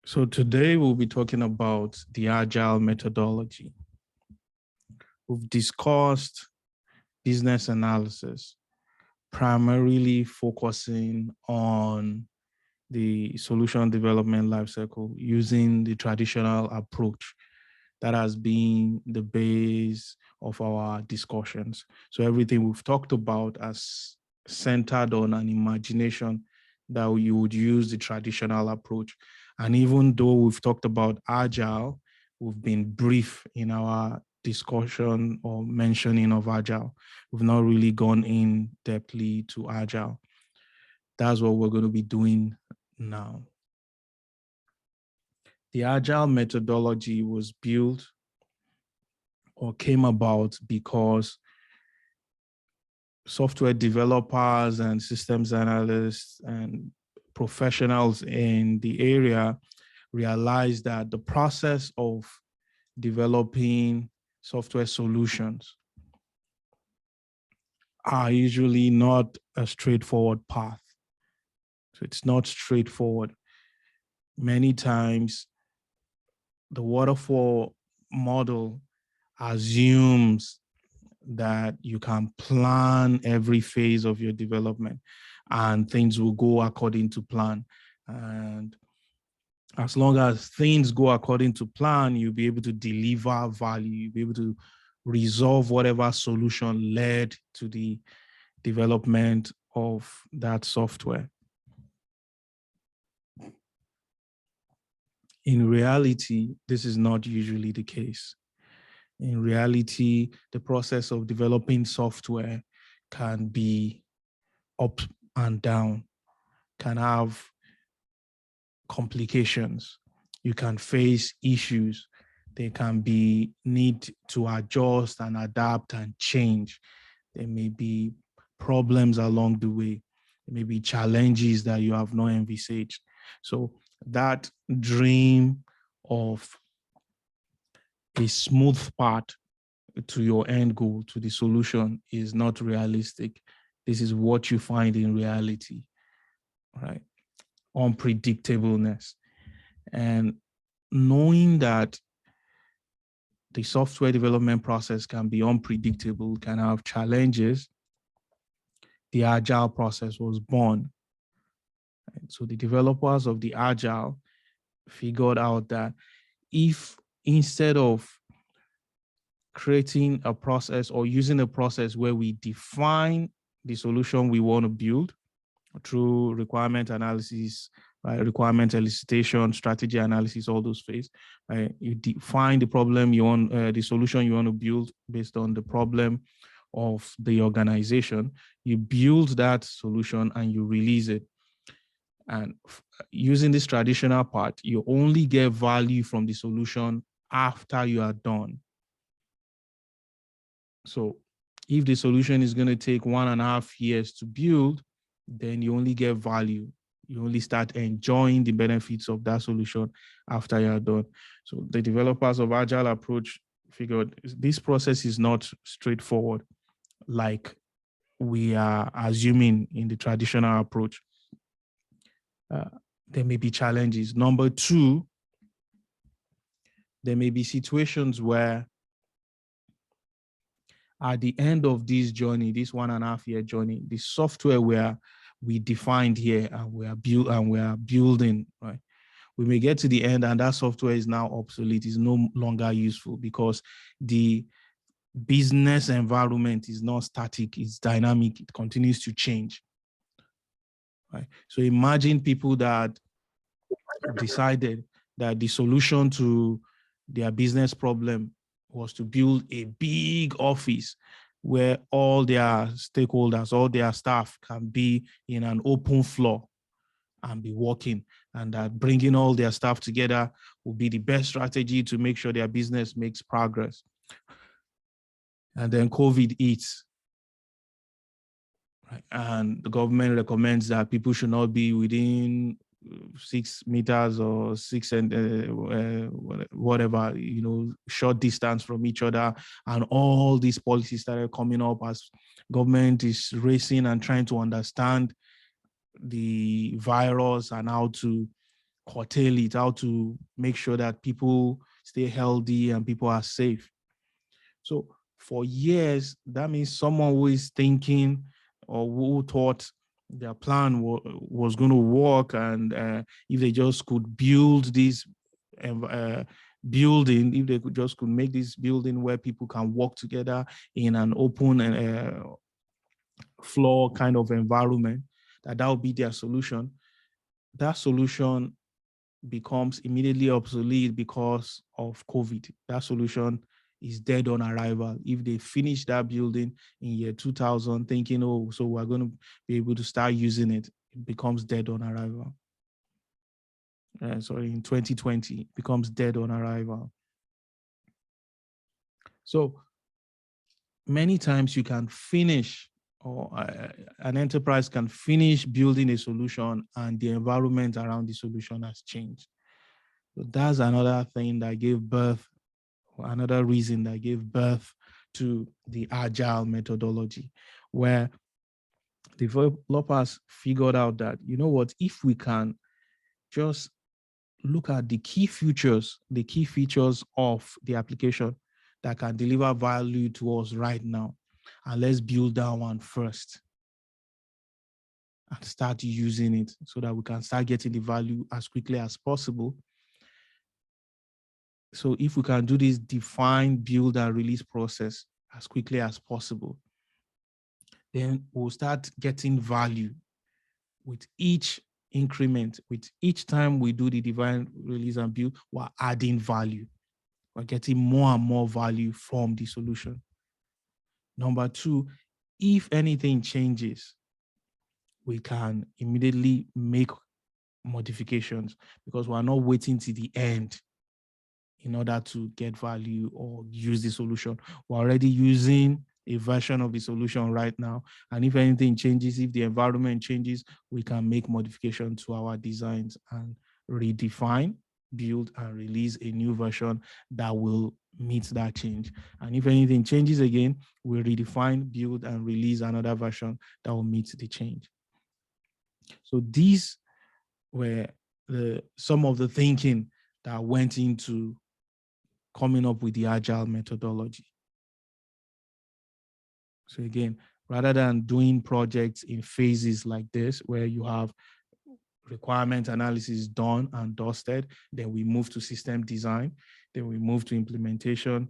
So today we'll be talking about the Agile methodology. We've discussed business analysis, primarily focusing on the solution development lifecycle using the traditional approach that has been the base of our discussions. So everything we've talked about has centered on an imagination that you would use the traditional approach. And even though we've talked about Agile, we've been brief in our discussion or mentioning of Agile. We've not really gone in depthly to Agile. That's what we're going to be doing now. The Agile methodology was built or came about because software developers and systems analysts and professionals in the area realized that the process of developing software solutions are usually not a straightforward path. So it's not straightforward. Many times, the waterfall model assumes that you can plan every phase of your development and things will go according to plan. And as long as things go according to plan, you'll be able to deliver value, you'll be able to resolve whatever solution led to the development of that software. In reality, this is not usually the case. In reality, the process of developing software can be up and down, can have complications. You can face issues. There can be need to adjust and adapt and change. There may be problems along the way. There may be challenges that you have not envisaged. So that dream of a smooth path to your end goal, to the solution, is not realistic. This is what you find in reality, right? Unpredictableness. And knowing that the software development process can be unpredictable, can have challenges, the Agile process was born. So the developers of the Agile figured out that if instead of creating a process or using a process where we define the solution we want to build through requirement analysis, right, requirement elicitation, strategy analysis, all those phases, right? You define the problem you want, the solution you want to build based on the problem of the organization. You build that solution and you release it. And using this traditional part, you only get value from the solution after you are done. So if the solution is going to take 1.5 years to build, then you only get value. You only start enjoying the benefits of that solution after you're done. So the developers of Agile approach figured this process is not straightforward like we are assuming in the traditional approach. There may be challenges. Number two, there may be situations where at the end of this journey, this 1.5 year journey, the software we defined here and we are building, right? We may get to the end and that software is now obsolete, is no longer useful because the business environment is not static, it's dynamic, it continues to change. Right? So imagine people that decided that the solution to their business problem was to build a big office where all their stakeholders, all their staff can be in an open floor and be working, and that bringing all their staff together will be the best strategy to make sure their business makes progress. And then COVID hits. Right? And the government recommends that people should not be within 6 meters or 6 and whatever, short distance from each other. And all these policies started coming up as government is racing and trying to understand the virus and how to curtail it, how to make sure that people stay healthy and people are safe. So for years, that means someone who is thinking or who thought their plan was going to work, and if they just could build this building, if they could make this building where people can work together in an open floor kind of environment, that would be their solution. That solution becomes immediately obsolete because of COVID. That solution is dead on arrival. If they finish that building in year 2000 thinking, oh, so we're going to be able to start using it, it becomes dead on arrival. Sorry, in 2020, it becomes dead on arrival. So many times you can finish, or an enterprise can finish building a solution and the environment around the solution has changed. So that's another thing that gave birth, another reason that gave birth to the Agile methodology, where developers figured out that, you know what, if we can just look at the key features of the application that can deliver value to us right now, and let's build that one first and start using it so that we can start getting the value as quickly as possible. So if we can do this define, build, and release process as quickly as possible, then we'll start getting value with each increment. With each time we do the define, release, and build, we're adding value. We're getting more and more value from the solution. Number two, if anything changes, we can immediately make modifications because we're not waiting to the end in order to get value or use the solution. We're already using a version of the solution right now. And if anything changes, if the environment changes, we can make modification to our designs and redefine, build, and release a new version that will meet that change. And if anything changes again, we'll redefine, build, and release another version that will meet the change. So these were some of the thinking that went into coming up with the Agile methodology. So again, rather than doing projects in phases like this, where you have requirement analysis done and dusted, then we move to system design, then we move to implementation.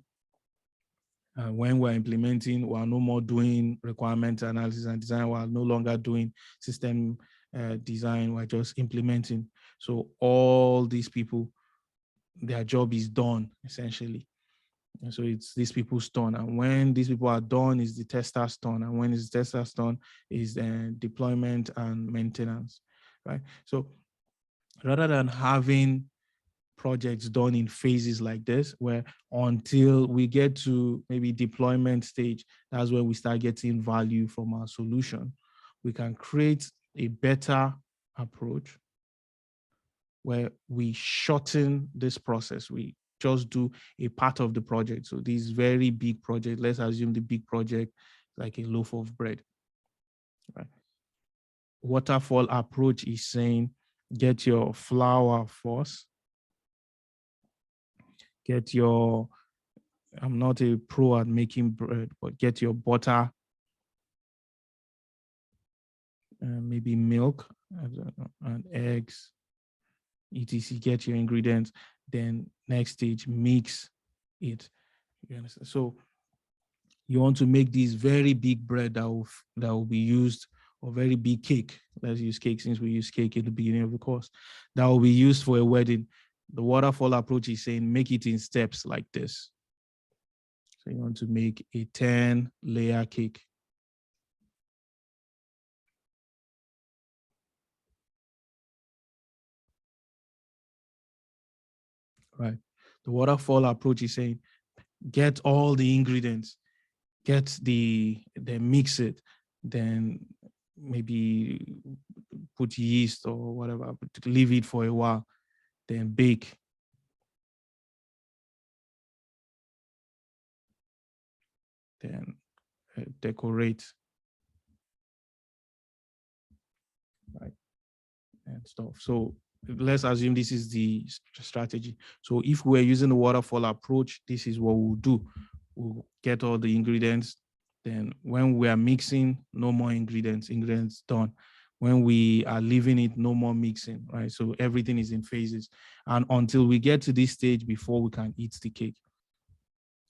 And when we're implementing, we're no more doing requirement analysis and design, we're no longer doing system design, we're just implementing. So all these people, their job is done, essentially. And so it's these people's turn. And when these people are done, is the tester's turn. And when it's the tester's turn, is deployment and maintenance, right? So rather than having projects done in phases like this, where until we get to maybe deployment stage, that's where we start getting value from our solution, we can create a better approach where we shorten this process. We just do a part of the project. So this very big project, let's assume the big project like a loaf of bread, right? Waterfall approach is saying, get your flour first, get your, I'm not a pro at making bread, but get your butter, maybe milk and eggs, etc. Get your ingredients. Then next stage, mix it. You understand? So you want to make this very big bread that will be used, or very big cake. Let's use cake since we use cake at the beginning of the course. That will be used for a wedding. The waterfall approach is saying make it in steps like this. So you want to make a 10-layer cake. Right. The waterfall approach is saying get all the ingredients, then mix it, then maybe put yeast or whatever, but leave it for a while, then bake. Then decorate, right, and stuff. So let's assume this is the strategy. So if we're using the waterfall approach, this is what we'll do. We'll get all the ingredients. Then when we are mixing, no more ingredients done. When we are leaving it, no more mixing, right? So everything is in phases. And until we get to this stage before we can eat the cake.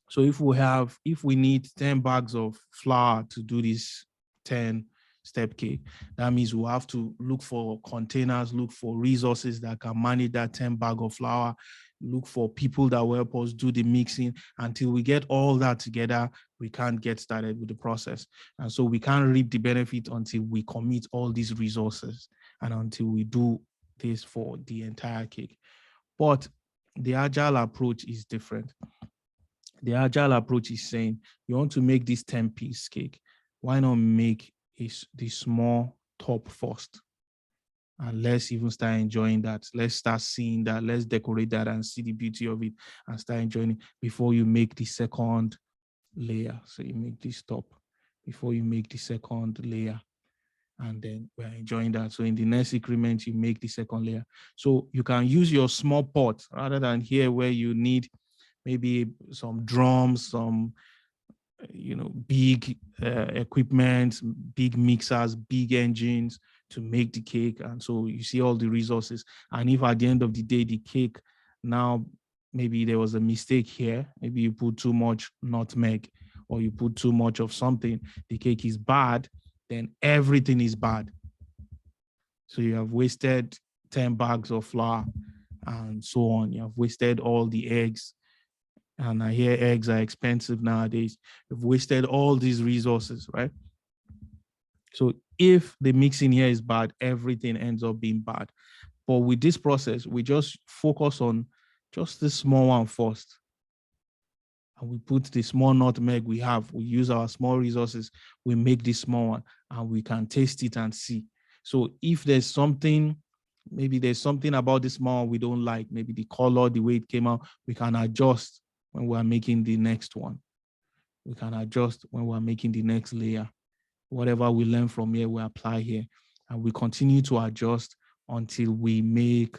So if we need 10 bags of flour to do this 10-step cake, that means we'll have to look for containers, look for resources that can manage that 10 bag of flour, look for people that will help us do the mixing. Until we get all that together, we can't get started with the process. And so we can't reap the benefit until we commit all these resources and until we do this for the entire cake. But the agile approach is different. The agile approach is saying, you want to make this 10-piece cake. Why not make the small top first? And let's even start enjoying that. Let's start seeing that. Let's decorate that and see the beauty of it and start enjoying it before you make the second layer. So you make this top before you make the second layer. And then we're enjoying that. So in the next increment, you make the second layer. So you can use your small pot rather than here where you need maybe some drums, some, big equipment, big mixers, big engines to make the cake. And so you see all the resources. And if at the end of the day, the cake now, maybe there was a mistake here, maybe you put too much nutmeg or you put too much of something, the cake is bad, then everything is bad. So you have wasted 10 bags of flour and so on. You have wasted all the eggs. And I hear eggs are expensive nowadays. You've wasted all these resources, right? So if the mixing here is bad, everything ends up being bad. But with this process, we just focus on just the small one first. And we put the small nutmeg we have. We use our small resources. We make this small one and we can taste it and see. So if there's something, maybe there's something about this small one we don't like, maybe the color, the way it came out, we can adjust when we're making the next one. We can adjust when we're making the next layer. Whatever we learn from here, we apply here. And we continue to adjust until we make,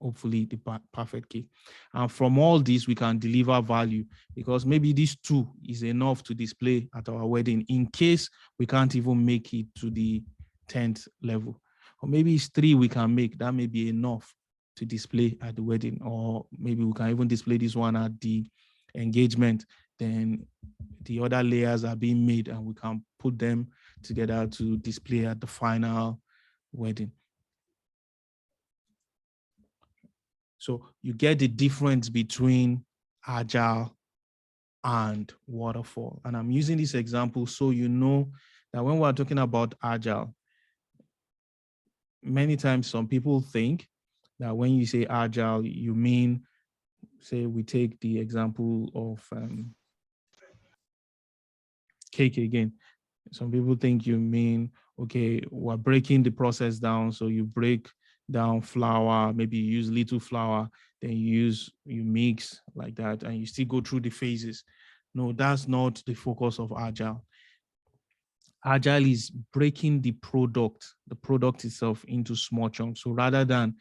hopefully, the perfect cake. And from all this, we can deliver value because maybe this 2 is enough to display at our wedding in case we can't even make it to the 10th level. Or maybe it's 3 we can make. That may be enough to display at the wedding. Or maybe we can even display this one at the engagement. Then the other layers are being made and we can put them together to display at the final wedding. So you get the difference between agile and waterfall. And I'm using this example so you know that when we're talking about agile, many times some people think that when you say agile, you mean, say we take the example of cake again. Some people think you mean, okay, we're breaking the process down. So you break down flour, maybe you use little flour, then you mix like that, and you still go through the phases. No, that's not the focus of Agile. Agile is breaking the product itself into small chunks. So rather than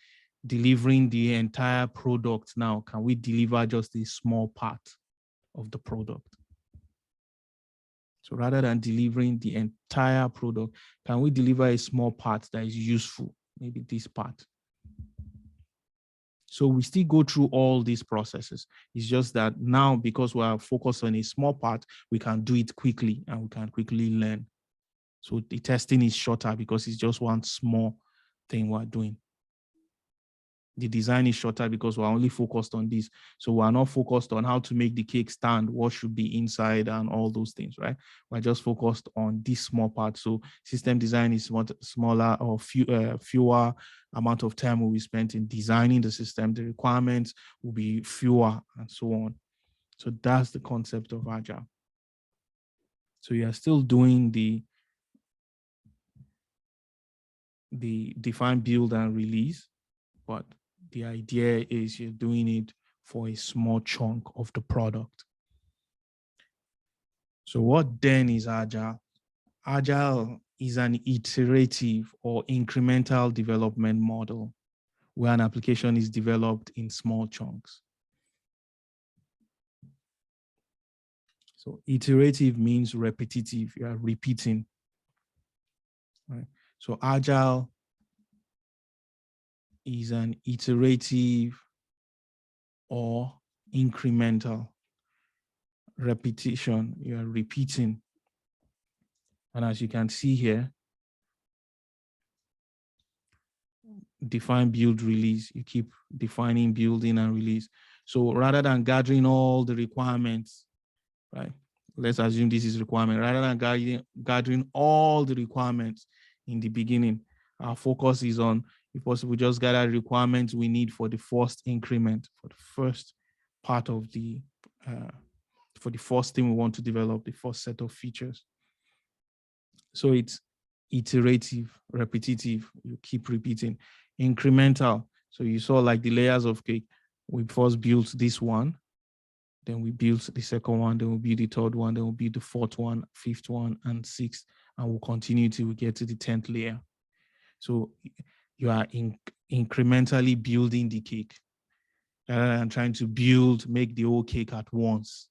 delivering the entire product now, can we deliver just a small part of the product? So rather than delivering the entire product, can we deliver a small part that is useful? Maybe this part. So we still go through all these processes. It's just that now, because we are focused on a small part, we can do it quickly and we can quickly learn. So the testing is shorter because it's just one small thing we're doing. The design is shorter because we're only focused on this. So we're not focused on how to make the cake stand, what should be inside and all those things, right? We're just focused on this small part. So system design is smaller or fewer amount of time will be spent in designing the system. The requirements will be fewer and so on. So that's the concept of Agile. So you're still doing the define, build, and release, but the idea is you're doing it for a small chunk of the product. So what then is Agile? Agile is an iterative or incremental development model where an application is developed in small chunks. So iterative means repetitive. You are repeating. Right? So Agile is an iterative or incremental repetition. You are repeating. And as you can see here, define, build, release. You keep defining, building, and release. So rather than gathering all the requirements, right? Let's assume this is requirement. Rather than gathering all the requirements in the beginning, our focus is on, if possible, just gather requirements we need for the first increment, for the first part of the, for the first thing we want to develop, the first set of features. So it's iterative, repetitive, you keep repeating. Incremental, so you saw like the layers of cake. We first built this one, then we built the second one, then we'll build the third one, then we'll build the fourth one, fifth one, and sixth, and we'll continue till we get to the 10th layer. So you are incrementally building the cake rather than trying to make the whole cake at once.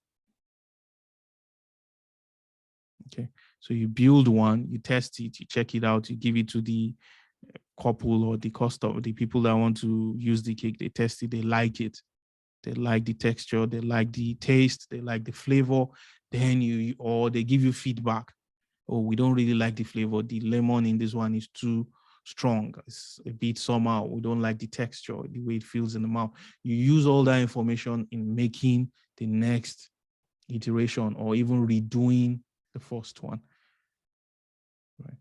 Okay, so you build one, you test it, you check it out, you give it to the couple or the customer, the people that want to use the cake, they test it, they like it. They like the texture, they like the taste, they like the flavor. Then or they give you feedback. Oh, we don't really like the flavor. The lemon in this one is too strong. It's a bit somehow. We don't like the texture, the way it feels in the mouth. You use all that information in making the next iteration or even redoing the first one. Right.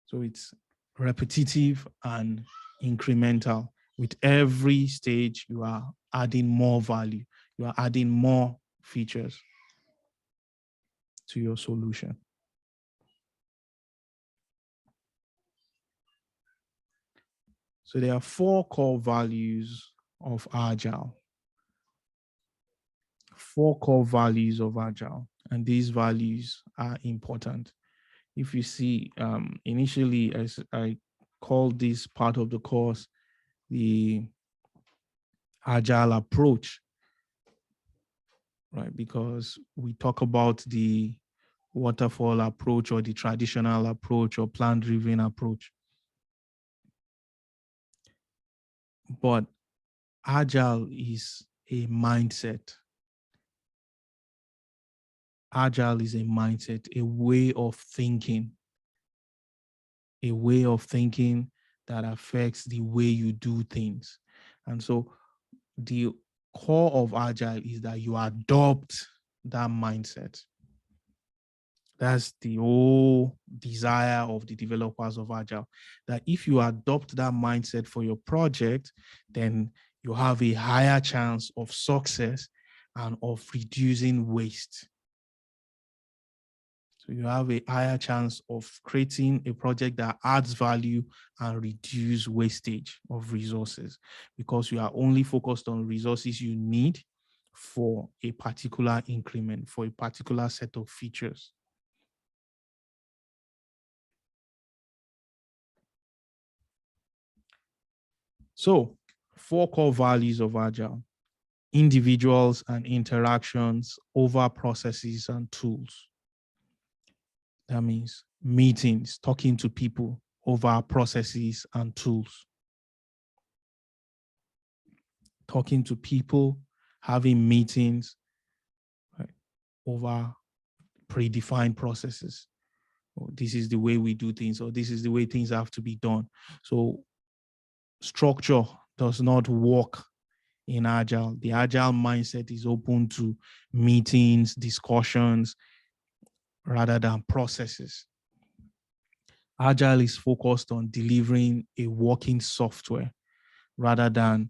So it's repetitive and incremental. With every stage, you are adding more value. You are adding more features to your solution. So there are 4 core values of Agile. 4 core values of Agile, and these values are important. If you see, initially, as I called this part of the course, the Agile approach, right? Because we talk about the waterfall approach or the traditional approach or plan-driven approach. But Agile is a mindset. Agile is a mindset, a way of thinking that affects the way you do things. And so the core of Agile is that you adopt that mindset. That's the whole desire of the developers of Agile, that if you adopt that mindset for your project, then you have a higher chance of success and of reducing waste. So you have a higher chance of creating a project that adds value and reduce wastage of resources, because you are only focused on resources you need for a particular increment, for a particular set of features. So 4 core values of Agile: individuals and interactions over processes and tools. That means meetings, talking to people over processes and tools. Talking to people, having meetings, right, over predefined processes. Or this is the way we do things, or this is the way things have to be done. So structure does not work in Agile. The Agile mindset is open to meetings, discussions, rather than processes. Agile is focused on delivering a working software rather than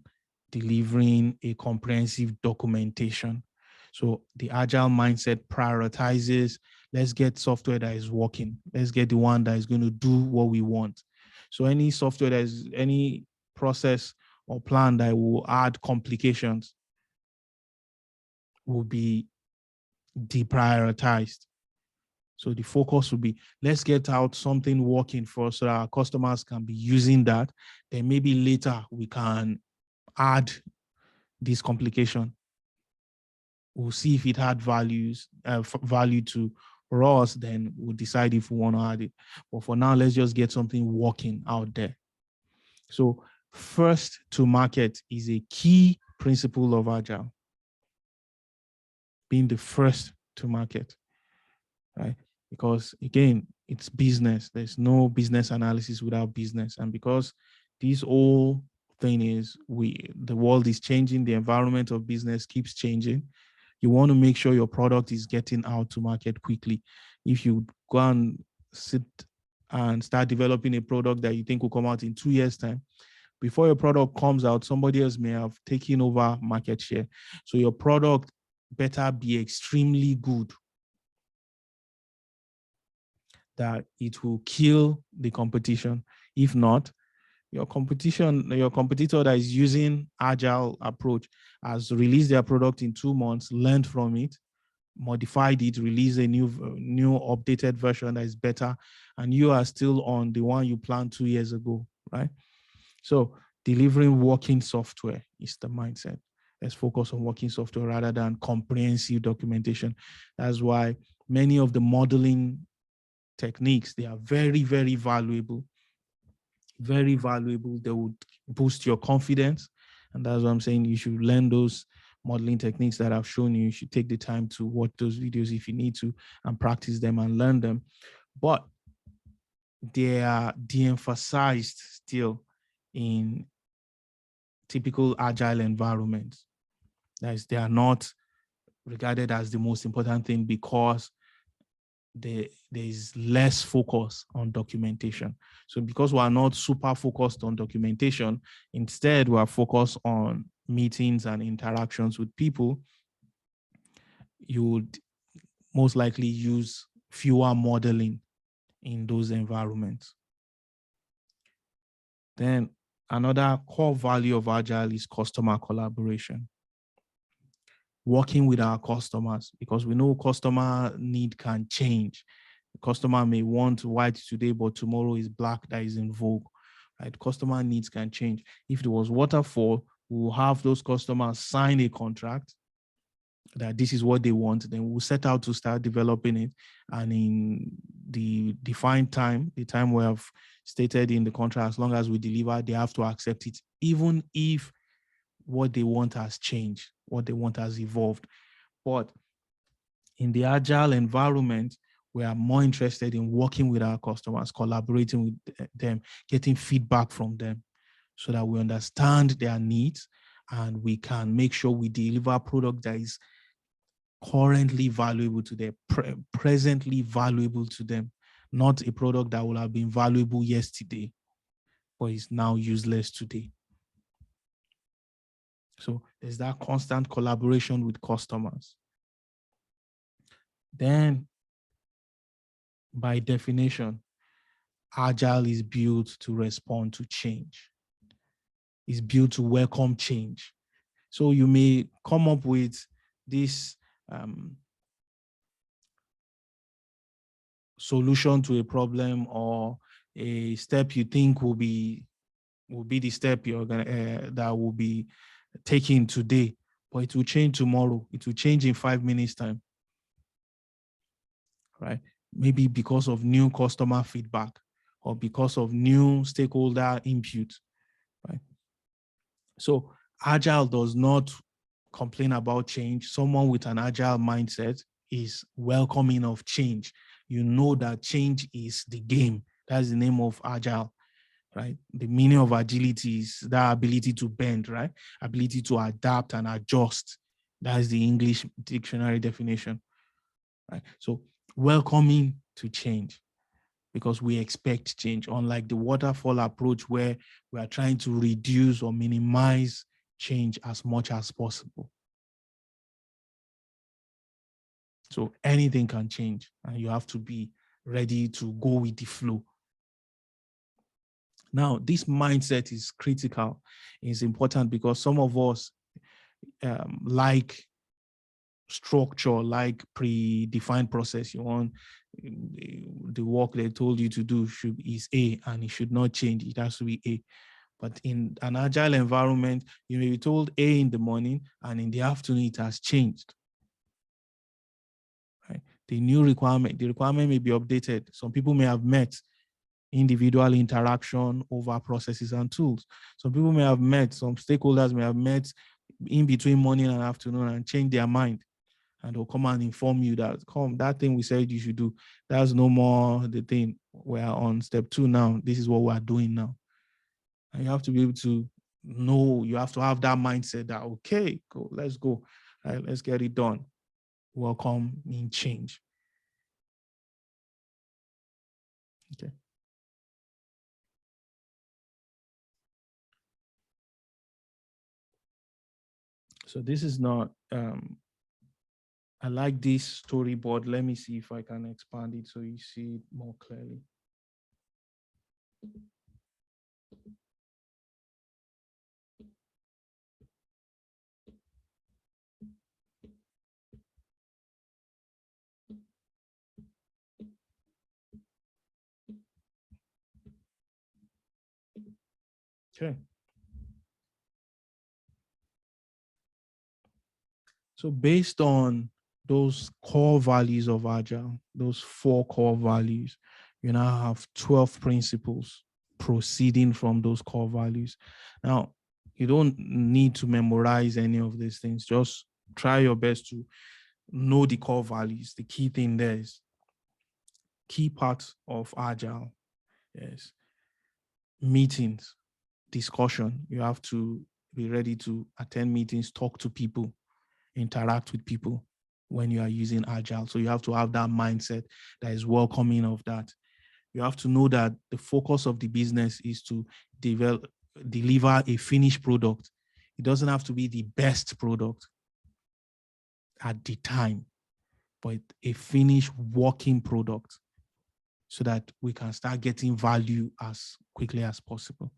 delivering a comprehensive documentation. So the Agile mindset prioritizes, let's get software that is working. Let's get the one that is going to do what we want. So any software that is, any process or plan that will add complications will be deprioritized. So the focus will be, let's get out something working for us so that our customers can be using that. Then maybe later we can add this complication. We'll see if it had value to for us, then we'll decide if we want to add it. But for now, let's just get something working out there. So first to market is a key principle of Agile. Being the first to market, right? Because again, it's business. There's no business analysis without business. And because this whole thing is the world is changing, the environment of business keeps changing. You want to make sure your product is getting out to market quickly. If you go and sit and start developing a product that you think will come out in 2 years' time, before your product comes out, somebody else may have taken over market share. So your product better be extremely good that it will kill the competition. If not, your competitor that is using Agile approach has released their product in 2 months, learned from it, modified it, released a new updated version that is better, and you are still on the one you planned 2 years ago, right? So delivering working software is the mindset. Let's focus on working software rather than comprehensive documentation. That's why many of the modeling techniques, they are very, very valuable. Very valuable. They would boost your confidence. And that's what I'm saying. You should learn those modeling techniques that I've shown you. You should take the time to watch those videos if you need to and practice them and learn them. But they are de-emphasized still in typical Agile environments. That is, they are not regarded as the most important thing because there is less focus on documentation. So because we are not super focused on documentation, instead we are focused on meetings and interactions with people, you would most likely use fewer modeling in those environments. Then another core value of Agile is customer collaboration. Working with our customers, because we know customer need can change. The customer may want white today, but tomorrow is black that is in vogue, right? Customer needs can change. If there was waterfall, we will have those customers sign a contract that this is what they want. Then we'll set out to start developing it. And in the defined time, the time we have stated in the contract, as long as we deliver, they have to accept it, even if what they want has changed, what they want has evolved. But in the Agile environment, we are more interested in working with our customers, collaborating with them, getting feedback from them so that we understand their needs and we can make sure we deliver a product that is currently valuable to them, presently valuable to them, not a product that will have been valuable yesterday, but is now useless today. So there's that constant collaboration with customers. Then, by definition, Agile is built to respond to change. It's built to welcome change. So you may come up with this solution to a problem or a step you think will be the step you're gonna that will be taken today, but it will change tomorrow. It will change in 5 minutes time, right? Maybe because of new customer feedback or because of new stakeholder input, right? So Agile does not complain about change. Someone with an Agile mindset is welcoming of change. You know that change is the game. That's the name of Agile, right? The meaning of agility is that ability to bend, right? Ability to adapt and adjust. That is the English dictionary definition, right? So welcoming to change because we expect change, unlike the waterfall approach where we are trying to reduce or minimize change as much as possible. So anything can change and you have to be ready to go with the flow. Now, this mindset is critical. It's important because some of us like structure, like predefined process. You want the work they told you to do is A, and it should not change. It has to be A. But in an agile environment, you may be told A in the morning, and in the afternoon it has changed. Right? The requirement may be updated. Some people may have met individual interaction over processes and tools. Some people may have met, some stakeholders may have met in between morning and afternoon and change their mind. And they'll come and inform you that, that thing we said you should do, that's no more the thing. We're on step 2 now. This is what we're doing now. And you have to be able to know, you have to have that mindset that, okay, go, let's go. All right, let's get it done. Welcome in change. Okay. So this is not, I like this storyboard. Let me see if I can expand it so you see it more clearly. Okay. So based on those core values of Agile, those 4 core values, you now have 12 principles proceeding from those core values. Now, you don't need to memorize any of these things. Just try your best to know the core values. The key thing there is key parts of Agile. Yes. Meetings, discussion. You have to be ready to attend meetings, talk to people, interact with people when you are using Agile. So you have to have that mindset that is welcoming of that. You have to know that the focus of the business is to deliver a finished product. It doesn't have to be the best product at the time, but a finished working product so that we can start getting value as quickly as possible.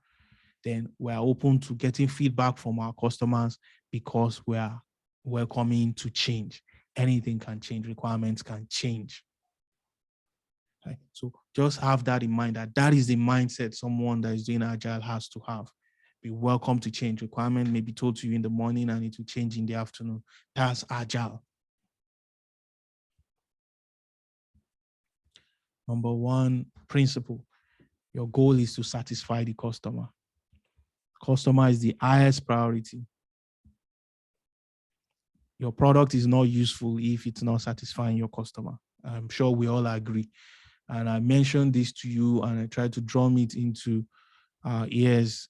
Then we're open to getting feedback from our customers because we are welcoming to change. Anything can change, requirements can change. Right? So just have that in mind, that is the mindset someone that is doing Agile has to have. Be welcome to change. Requirement may be told to you in the morning and it will change in the afternoon. That's Agile. Number 1 principle, your goal is to satisfy the customer. Customer is the highest priority. Your product is not useful if it's not satisfying your customer. I'm sure we all agree. And I mentioned this to you and I tried to drum it into our ears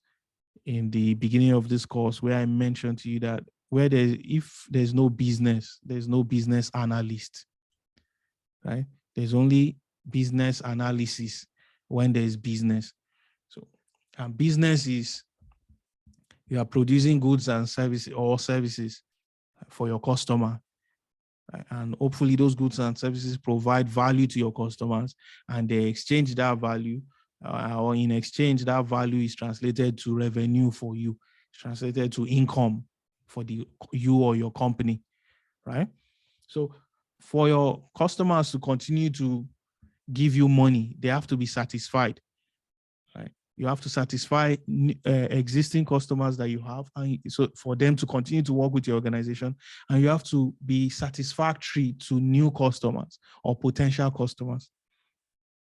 in the beginning of this course, where I mentioned to you that if there's no business, there's no business analyst, right? There's only business analysis when there's business. So, and business is, you are producing goods and services or services for your customer. And hopefully those goods and services provide value to your customers and they exchange that value, or in exchange, that value is translated to revenue for you, translated to income for you or your company, right? So for your customers to continue to give you money, they have to be satisfied, right? You have to satisfy existing customers that you have, and so for them to continue to work with your organization, and you have to be satisfactory to new customers or potential customers.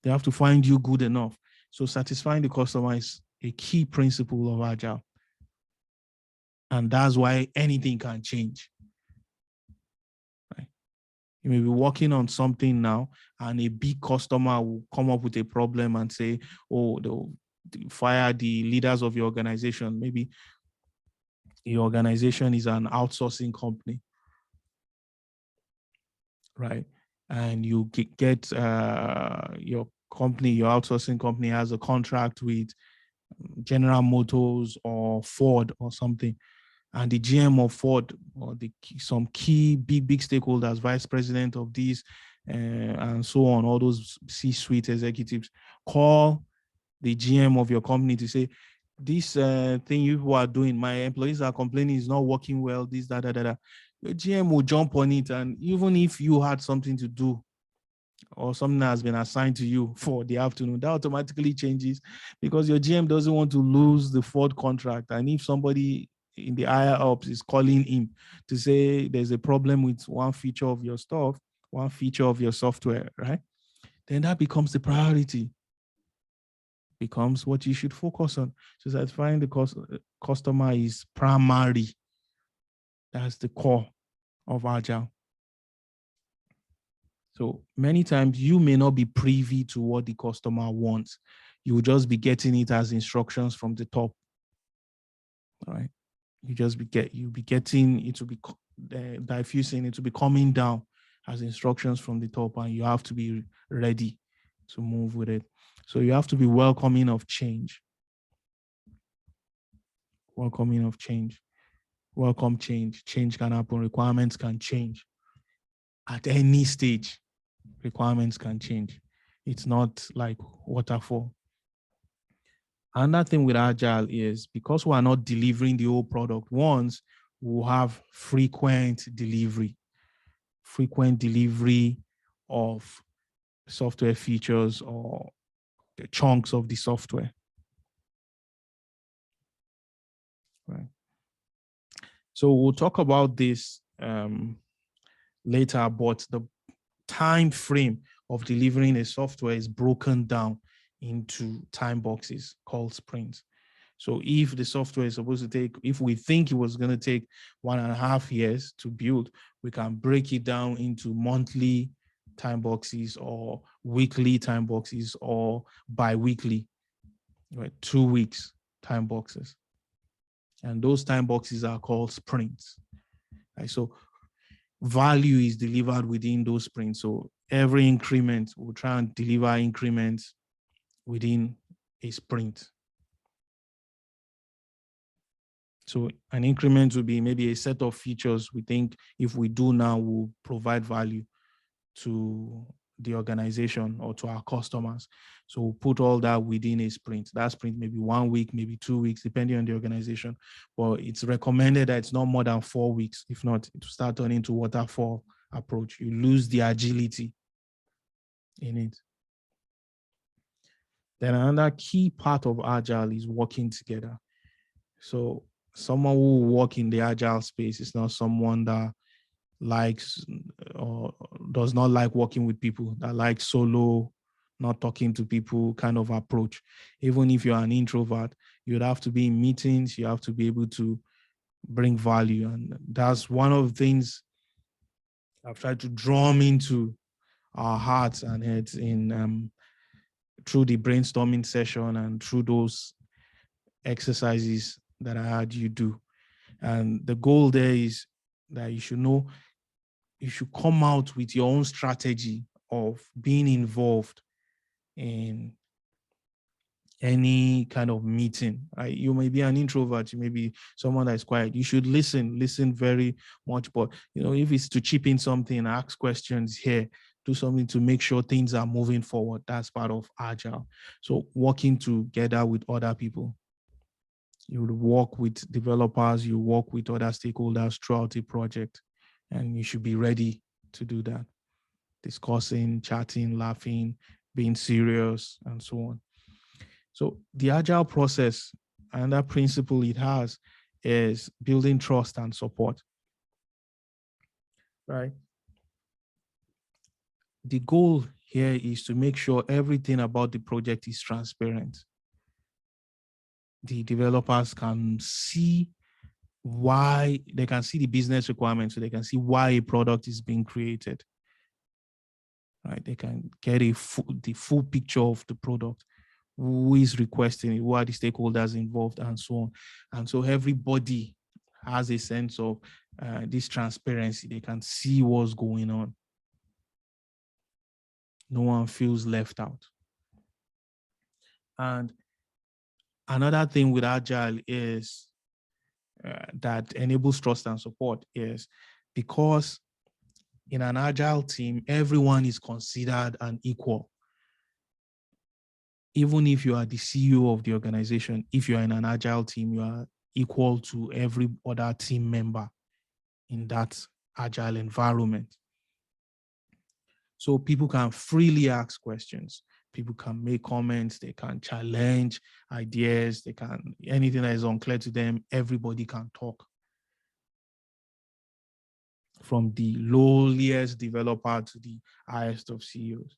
They have to find you good enough. So satisfying the customer is a key principle of Agile. And that's why anything can change. Right? You may be working on something now, and a big customer will come up with a problem and say, oh, they'll fire the leaders of your organization. Maybe your organization is an outsourcing company, right? And you get your outsourcing company has a contract with General Motors or Ford or something. And the GM of Ford or some key big stakeholders, vice president of these and so on, all those C-suite executives call the GM of your company to say, this thing you are doing, my employees are complaining is not working well, this, that. your GM will jump on it. And even if you had something to do or something that has been assigned to you for the afternoon, that automatically changes because your GM doesn't want to lose the Ford contract. And if somebody in the higher ups is calling him to say there's a problem with one feature of your stuff, one feature of your software, right? Then that becomes the priority, becomes what you should focus on. So satisfying the customer is primary. That's the core of Agile. So many times you may not be privy to what the customer wants. You will just be getting it as instructions from the top. All right. You'll be getting it to be diffusing, it to be coming down as instructions from the top, and you have to be ready to move with it. So you have to be welcoming of change. Welcoming of change. Welcome change. Change can happen. Requirements can change. At any stage, requirements can change. It's not like waterfall. Another thing with Agile is because we are not delivering the whole product once, we'll have frequent delivery of software features or the chunks of the software. Right. So we'll talk about this later, but the time frame of delivering a software is broken down into time boxes called sprints. So if the software is supposed to take, if we think it was going to take 1.5 years to build, we can break it down into monthly time boxes or weekly time boxes or bi-weekly, right? 2 weeks time boxes. And those time boxes are called sprints. Right? So value is delivered within those sprints. So every increment, we'll try and deliver increments within a sprint. So an increment will be maybe a set of features we think if we do now will provide value to the organization or to our customers. So we'll put all that within a sprint. That sprint may be 1 week, maybe 2 weeks, depending on the organization. But it's recommended that it's not more than 4 weeks. If not, it will start turning into waterfall approach. You lose the agility in it. Then another key part of Agile is working together. So someone who will work in the Agile space is not someone that likes or does not like working with people, that likes solo, not talking to people kind of approach. Even if you're an introvert, you'd have to be in meetings, you have to be able to bring value. And that's one of the things I've tried to drum into our hearts and heads in through the brainstorming session and through those exercises that I had you do. And the goal there is that you should know, you should come out with your own strategy of being involved in any kind of meeting. Right? You may be an introvert, you may be someone that is quiet. You should listen very much. But if it's to chip in something, ask questions here, do something to make sure things are moving forward. That's part of Agile. So working together with other people. You would work with developers, you work with other stakeholders throughout the project, and you should be ready to do that. Discussing, chatting, laughing, being serious, and so on. So the Agile process, and that principle it has, is building trust and support. Right? The goal here is to make sure everything about the project is transparent. The developers can see why, they can see the business requirements, so they can see why a product is being created. Right? They can get the full picture of the product, who is requesting it, who are the stakeholders involved, and so on. And so everybody has a sense of this transparency. They can see what's going on. No one feels left out. And another thing with Agile is that enables trust and support is because in an Agile team, everyone is considered an equal. Even if you are the CEO of the organization, if you are in an Agile team, you are equal to every other team member in that agile environment. So people can freely ask questions. People can make comments. They can challenge ideas. They can, anything that is unclear to them, everybody can talk. From the lowliest developer to the highest of CEOs.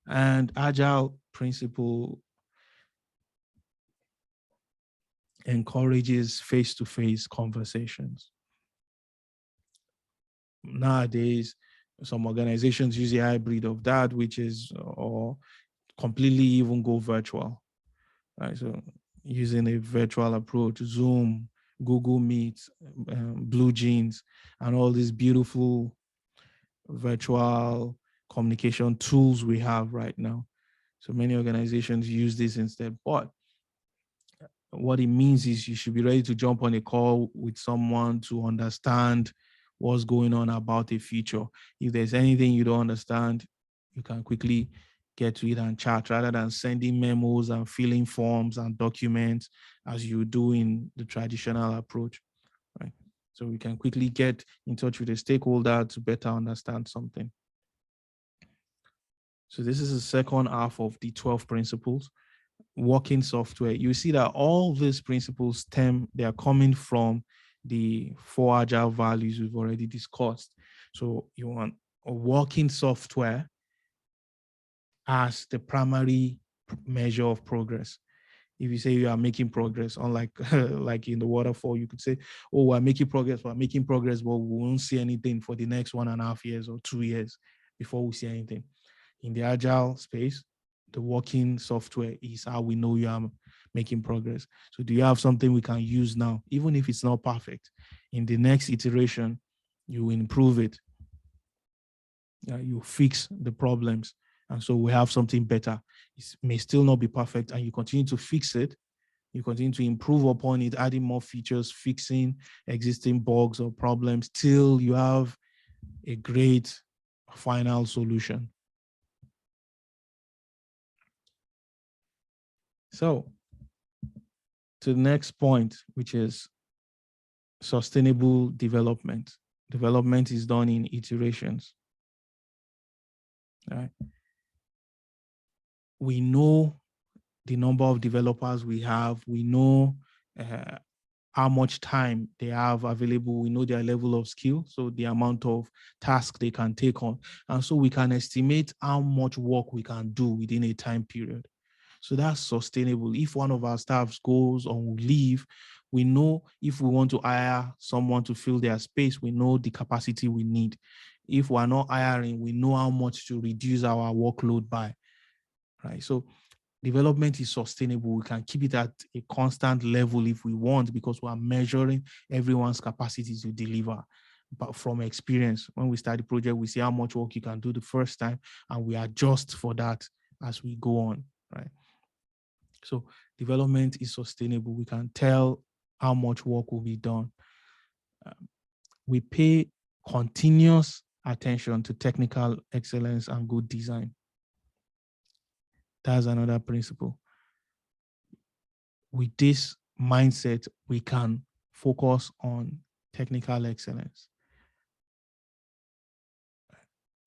And agile principle encourages face-to-face conversations. Nowadays, some organizations use a hybrid of that, which is, or completely even go virtual, right? So using a virtual approach, Zoom, Google Meet, Blue Jeans, and all these beautiful virtual communication tools we have right now. So many organizations use this instead, but what it means is you should be ready to jump on a call with someone to understand what's going on about a feature. If there's anything you don't understand, you can quickly get to it and chat rather than sending memos and filling forms and documents as you do in the traditional approach, right? So we can quickly get in touch with a stakeholder to better understand something. So this is the second half of the 12 principles. Working software, you see that all these principles they are coming from the 4 agile values we've already discussed. So you want a working software as the primary measure of progress. If you say you are making progress, unlike like in the waterfall, you could say, oh, we're making progress, but we won't see anything for the next 1.5 years or 2 years before we see anything. In the agile space, the working software is how we know you are making progress. So do you have something we can use now, even if it's not perfect? In the next iteration, you improve it. You fix the problems. And so we have something better. It may still not be perfect, and you continue to fix it. You continue to improve upon it, adding more features, fixing existing bugs or problems till you have a great final solution. So to the next point, which is sustainable development. Development is done in iterations. Right? We know the number of developers we have. We know how much time they have available. We know their level of skill, so the amount of tasks they can take on. And so we can estimate how much work we can do within a time period. So that's sustainable. If one of our staffs goes on leave, we know if we want to hire someone to fill their space, we know the capacity we need. If we're not hiring, we know how much to reduce our workload by, right? So development is sustainable. We can keep it at a constant level if we want, because we are measuring everyone's capacity to deliver. But from experience, when we start the project, we see how much work you can do the first time, and we adjust for that as we go on, right? So development is sustainable. We can tell how much work will be done. We pay continuous attention to technical excellence and good design. That's another principle. With this mindset, we can focus on technical excellence.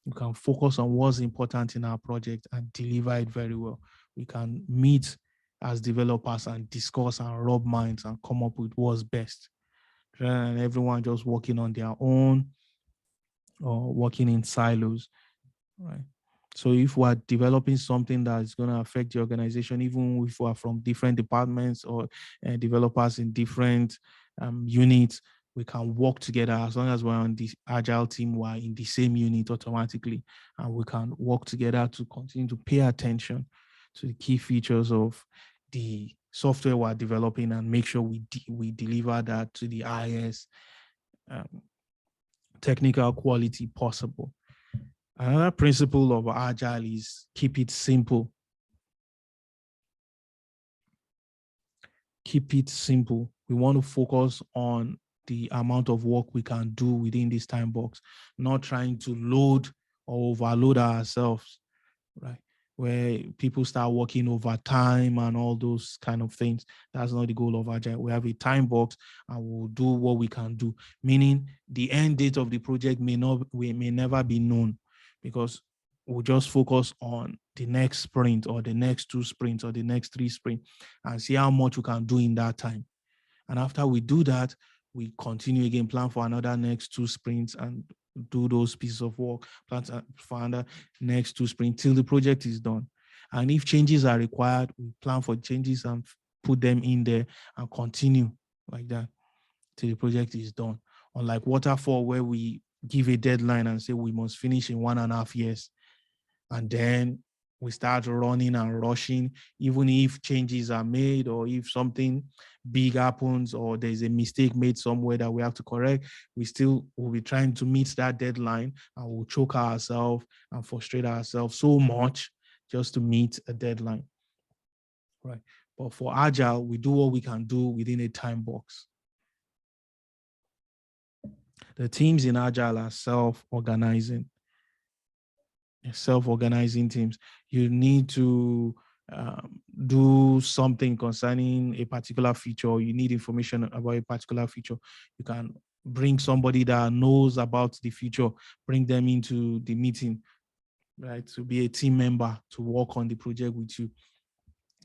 We can focus on what's important in our project and deliver it very well. We can meet as developers and discuss and rub minds and come up with what's best, rather than everyone just working on their own or working in silos, right? So if we're developing something that is going to affect the organization, even if we're from different departments or developers in different units, we can work together. As long as we're on this agile team, we're in the same unit automatically, and we can work together to continue to pay attention to the key features of the software we're developing and make sure we deliver that to the highest technical quality possible. Another principle of Agile is keep it simple. Keep it simple. We want to focus on the amount of work we can do within this time box, not trying to load or overload ourselves, right? where people start working overtime and all those kind of things. That's not the goal of Agile. We have a time box and we'll do what we can do, meaning the end date of the project may never be known, because we'll just focus on the next sprint or the next 2 sprints or the next 3 sprints and see how much we can do in that time. And after we do that, we continue again, plan for another next 2 sprints and do those pieces of work, plan for another next 2 sprints till the project is done. And if changes are required, we plan for changes and put them in there and continue like that till the project is done. Unlike waterfall, where we give a deadline and say we must finish in 1.5 years, and then we start running and rushing, even if changes are made or if something big happens or there's a mistake made somewhere that we have to correct, we still will be trying to meet that deadline, and we'll choke ourselves and frustrate ourselves so much just to meet a deadline, right? But for Agile, we do what we can do within a time box. The teams in Agile are self-organizing teams. You need to do something concerning a particular feature. You need information about a particular feature. You can bring somebody that knows about the feature, bring them into the meeting, right? To be a team member, to work on the project with you.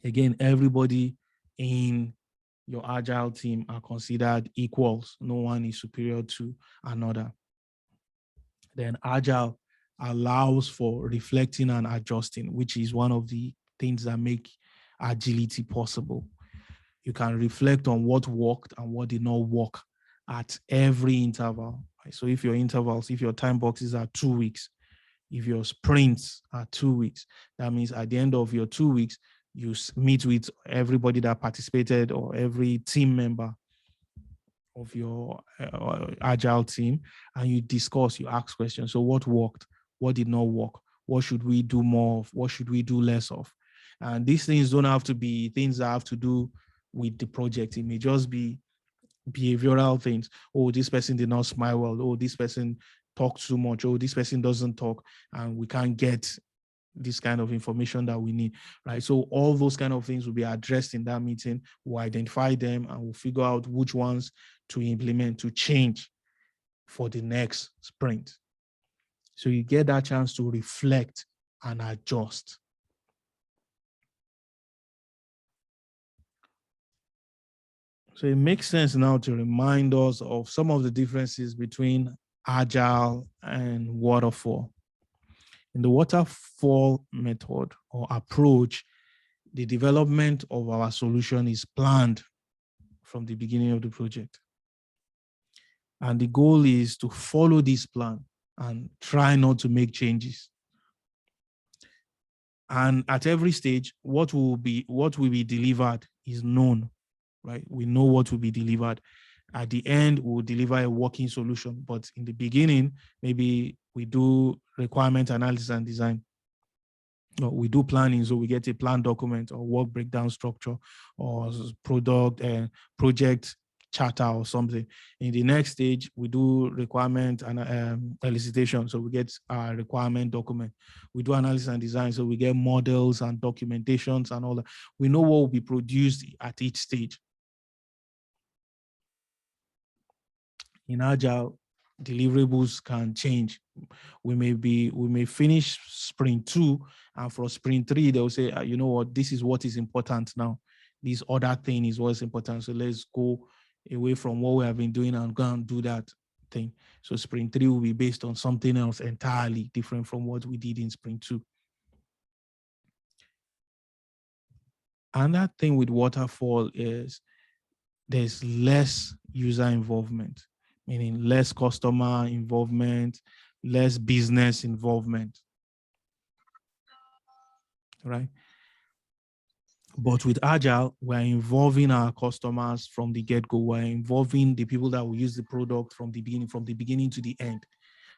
Again, everybody in your Agile team are considered equals. No one is superior to another. Then Agile allows for reflecting and adjusting, which is one of the things that make agility possible. You can reflect on what worked and what did not work at every interval. So if your intervals, if your time boxes are 2 weeks, if your sprints are 2 weeks, that means at the end of your 2 weeks, you meet with everybody that participated or every team member of your Agile team, and you discuss, you ask questions. So what worked? What did not work? What should we do more of? What should we do less of? And these things don't have to be things that have to do with the project. It may just be behavioral things. Oh, this person did not smile well. Oh, this person talks too much. Oh, this person doesn't talk, and we can't get this kind of information that we need, right? So all those kind of things will be addressed in that meeting. We'll identify them and we'll figure out which ones to implement, to change for the next sprint. So you get that chance to reflect and adjust. So it makes sense now to remind us of some of the differences between Agile and waterfall. In the waterfall method or approach, the development of our solution is planned from the beginning of the project. And the goal is to follow this plan and try not to make changes. And at every stage, what will be delivered is known, right? We know what will be delivered. At the end, we'll deliver a working solution. But in the beginning, maybe we do requirement analysis and design. We do planning, so we get a plan document or work breakdown structure or product and project charter or something. In the next stage, we do requirement and elicitation, so we get a requirement document. We do analysis and design, so we get models and documentations and all that. We know what will be produced at each stage. In Agile, deliverables can change. We may finish sprint 2, and for sprint 3, they'll say, you know what, this is what is important now. This other thing is what's important. So let's go away from what we have been doing and go and do that thing. So sprint 3 will be based on something else entirely different from what we did in sprint 2. And that thing with waterfall is there's less user involvement, meaning less customer involvement, less business involvement, right? But with Agile, we're involving our customers from the get-go. We're involving the people that will use the product from the beginning to the end,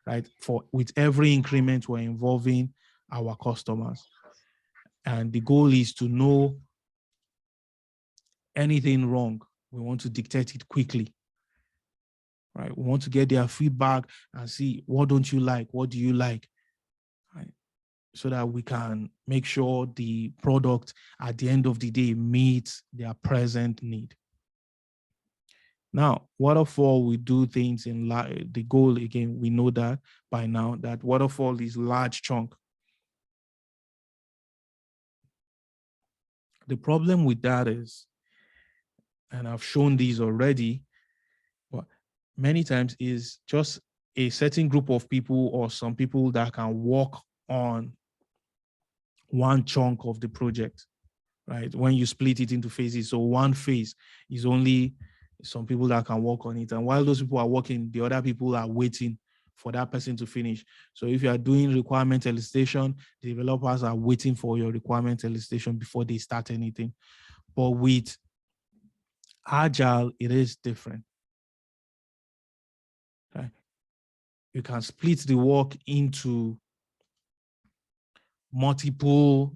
right? With every increment, we're involving our customers. And the goal is to know anything wrong. We want to dictate it quickly, right? We want to get their feedback and see, what don't you like? What do you like? Right? so that we can make sure the product at the end of the day meets their present need. Now, waterfall, we do things in the goal again. We know that by now that waterfall is large chunk. The problem with that is, and I've shown these already, but many times is just a certain group of people or some people that can work on one chunk of the project, right? When you split it into phases. So one phase is only some people that can work on it. And while those people are working, the other people are waiting for that person to finish. So if you are doing requirement elicitation, the developers are waiting for your requirement elicitation before they start anything. But with Agile, it is different. Right? You can split the work into multiple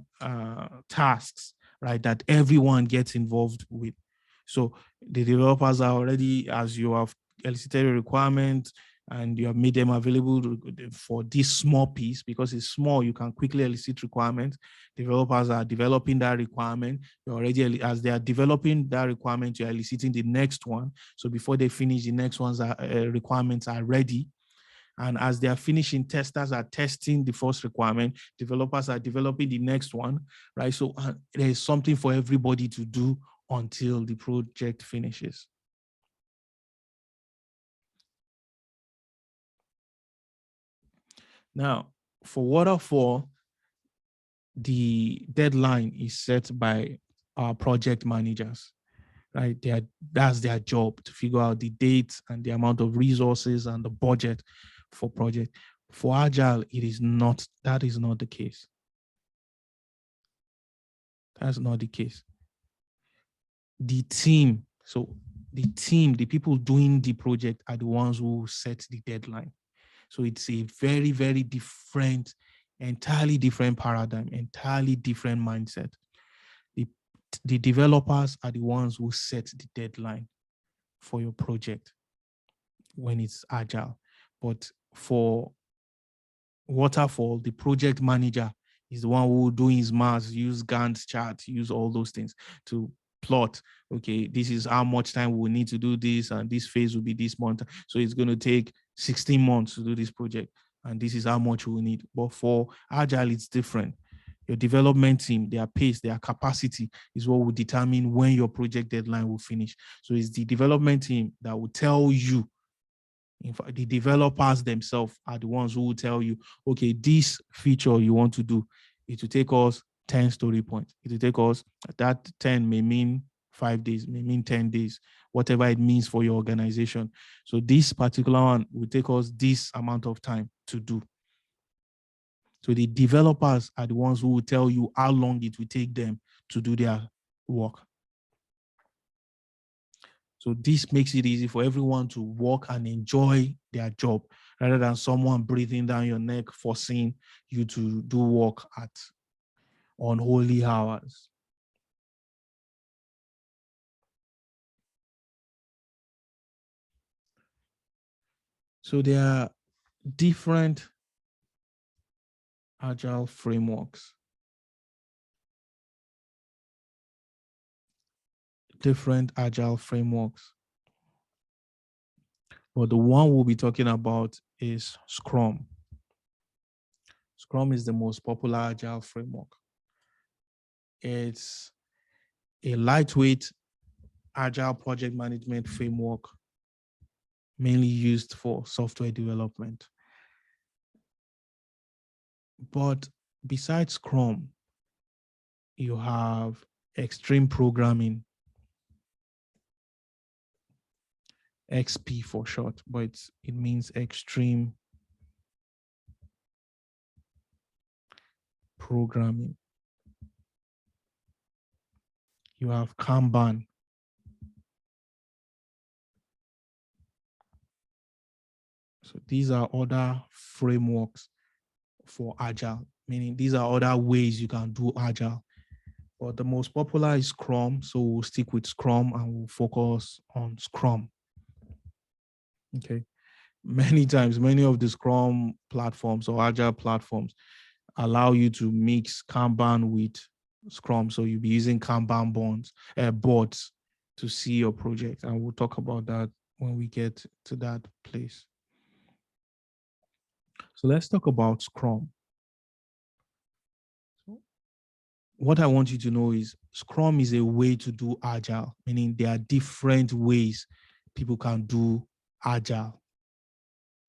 tasks, right, that everyone gets involved with. So the developers are already, as you have elicited a requirement and you have made them available for this small piece, because it's small, you can quickly elicit requirements. Developers are developing that requirement. You're already, as they are developing that requirement, you're eliciting the next one. So before they finish, the next one's requirements are ready. And as they are finishing, testers are testing the first requirement, developers are developing the next one, right? So there is something for everybody to do until the project finishes. Now, for waterfall, the deadline is set by our project managers, right? That's their job to figure out the dates and the amount of resources and the budget for project. For Agile, that is not the case. That's not the case. The team, the people doing the project are the ones who set the deadline. So it's a very, very different, entirely different paradigm, entirely different mindset. The developers are the ones who set the deadline for your project when it's Agile. But for waterfall, the project manager is the one who will do his maths, use Gantt chart, use all those things to plot. Okay, this is how much time we need to do this, and this phase will be this month. So it's going to take 16 months to do this project, and this is how much we need. But for Agile, it's different. Your development team, their pace, their capacity is what will determine when your project deadline will finish. So it's the development team that will tell you. In fact, the developers themselves are the ones who will tell you, okay, this feature you want to do, it will take us 10 story points. It will take us, that 10 may mean 5 days, may mean 10 days, whatever it means for your organization. So this particular one will take us this amount of time to do. So the developers are the ones who will tell you how long it will take them to do their work. So this makes it easy for everyone to work and enjoy their job rather than someone breathing down your neck, forcing you to do work at unholy hours. So there are different Agile frameworks. Different Agile frameworks. But the one we'll be talking about is Scrum. Scrum is the most popular Agile framework. It's a lightweight Agile project management framework mainly used for software development. But besides Scrum, you have extreme programming, XP for short, but it means extreme programming. You have Kanban. So these are other frameworks for Agile, meaning these are other ways you can do Agile. But the most popular is Scrum, so we'll stick with Scrum and we'll focus on Scrum. Okay. Many times, many of the Scrum platforms or Agile platforms allow you to mix Kanban with Scrum. So you'll be using Kanban boards to see your project. And we'll talk about that when we get to that place. So let's talk about Scrum. What I want you to know is Scrum is a way to do Agile, meaning there are different ways people can do Agile.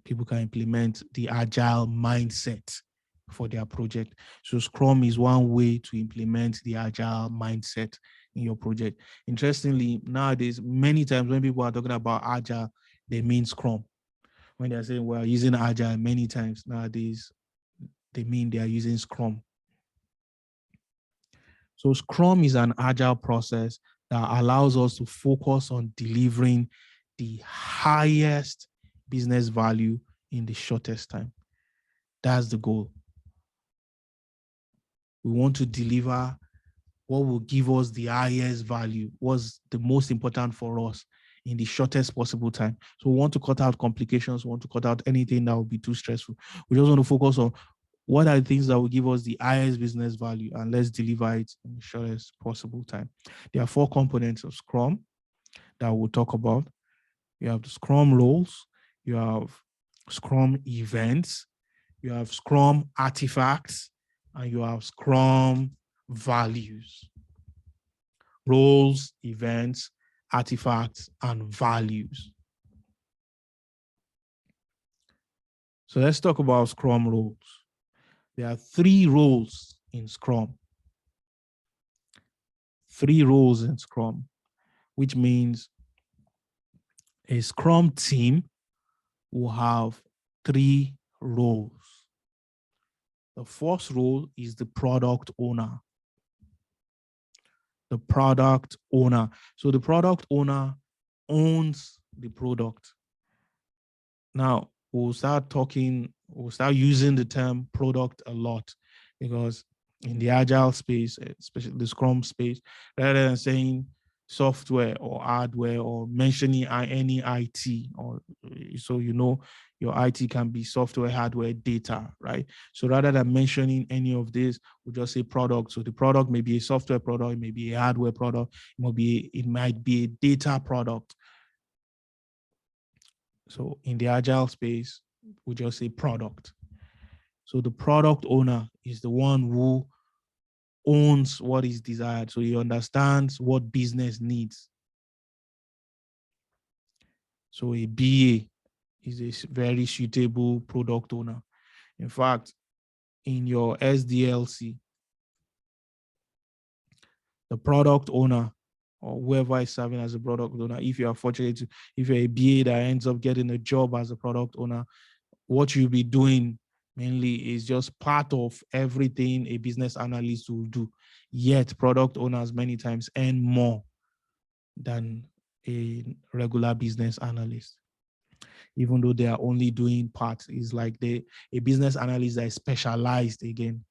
People can implement the Agile mindset for their project. So Scrum is one way to implement the Agile mindset in your project. Interestingly, nowadays, many times when people are talking about Agile, they mean Scrum. When they're saying we're using Agile, many times nowadays, they mean they are using Scrum. So Scrum is an Agile process that allows us to focus on delivering the highest business value in the shortest time. That's the goal. We want to deliver what will give us the highest value, what's the most important for us in the shortest possible time. So we want to cut out complications, we want to cut out anything that will be too stressful. We just want to focus on what are the things that will give us the highest business value, and let's deliver it in the shortest possible time. There are 4 components of Scrum that we'll talk about. You have the Scrum roles, you have Scrum events, you have Scrum artifacts, and you have Scrum values. Roles, events, artifacts, and values. So let's talk about Scrum roles. There are 3 roles in Scrum. 3 roles in Scrum, which means a Scrum team will have 3 roles. The first role is the product owner. The product owner. So the product owner owns the product. Now, we'll start using the term product a lot, because in the Agile space, especially the Scrum space, rather than saying software or hardware or mentioning any IT, or so your IT can be software, hardware, data, right? So rather than mentioning any of this, we'll just say product. So the product may be a software product, it may be a hardware product, it might be a data product. So in the Agile space, we just say product. So the product owner is the one who owns what is desired. So he understands what business needs. So a BA is a very suitable product owner. In fact, in your SDLC, the product owner or whoever is serving as a product owner, if you are fortunate, if you're a BA that ends up getting a job as a product owner, what you'll be doing mainly is just part of everything a business analyst will do. Yet product owners many times earn more than a regular business analyst, even though they are only doing parts. It's like a business analyst that is specialized again,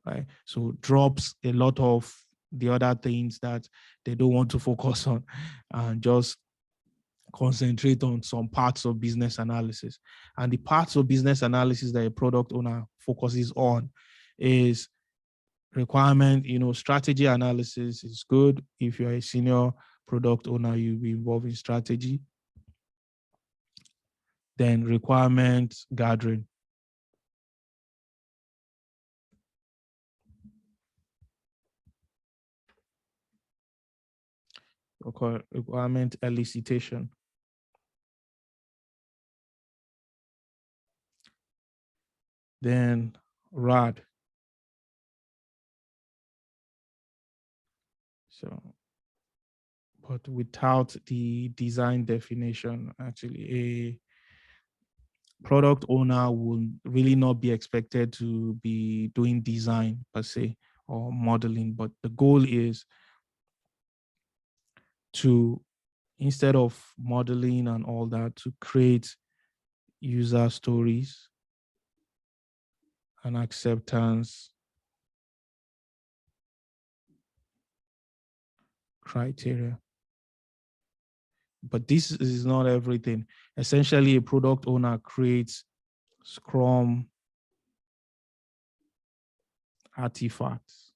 right? So drops a lot of the other things that they don't want to focus on and just concentrate on some parts of business analysis. And the parts of business analysis that a product owner focuses on is requirement, strategy analysis is good. If you're a senior product owner, you'll be involved in strategy. Then requirement gathering. Requirement elicitation. Then RAD. So, but without the design definition, actually, a product owner will really not be expected to be doing design per se or modeling, but the goal is to, instead of modeling and all that, to create user stories and acceptance criteria. But this is not everything. Essentially, a product owner creates Scrum Artifacts.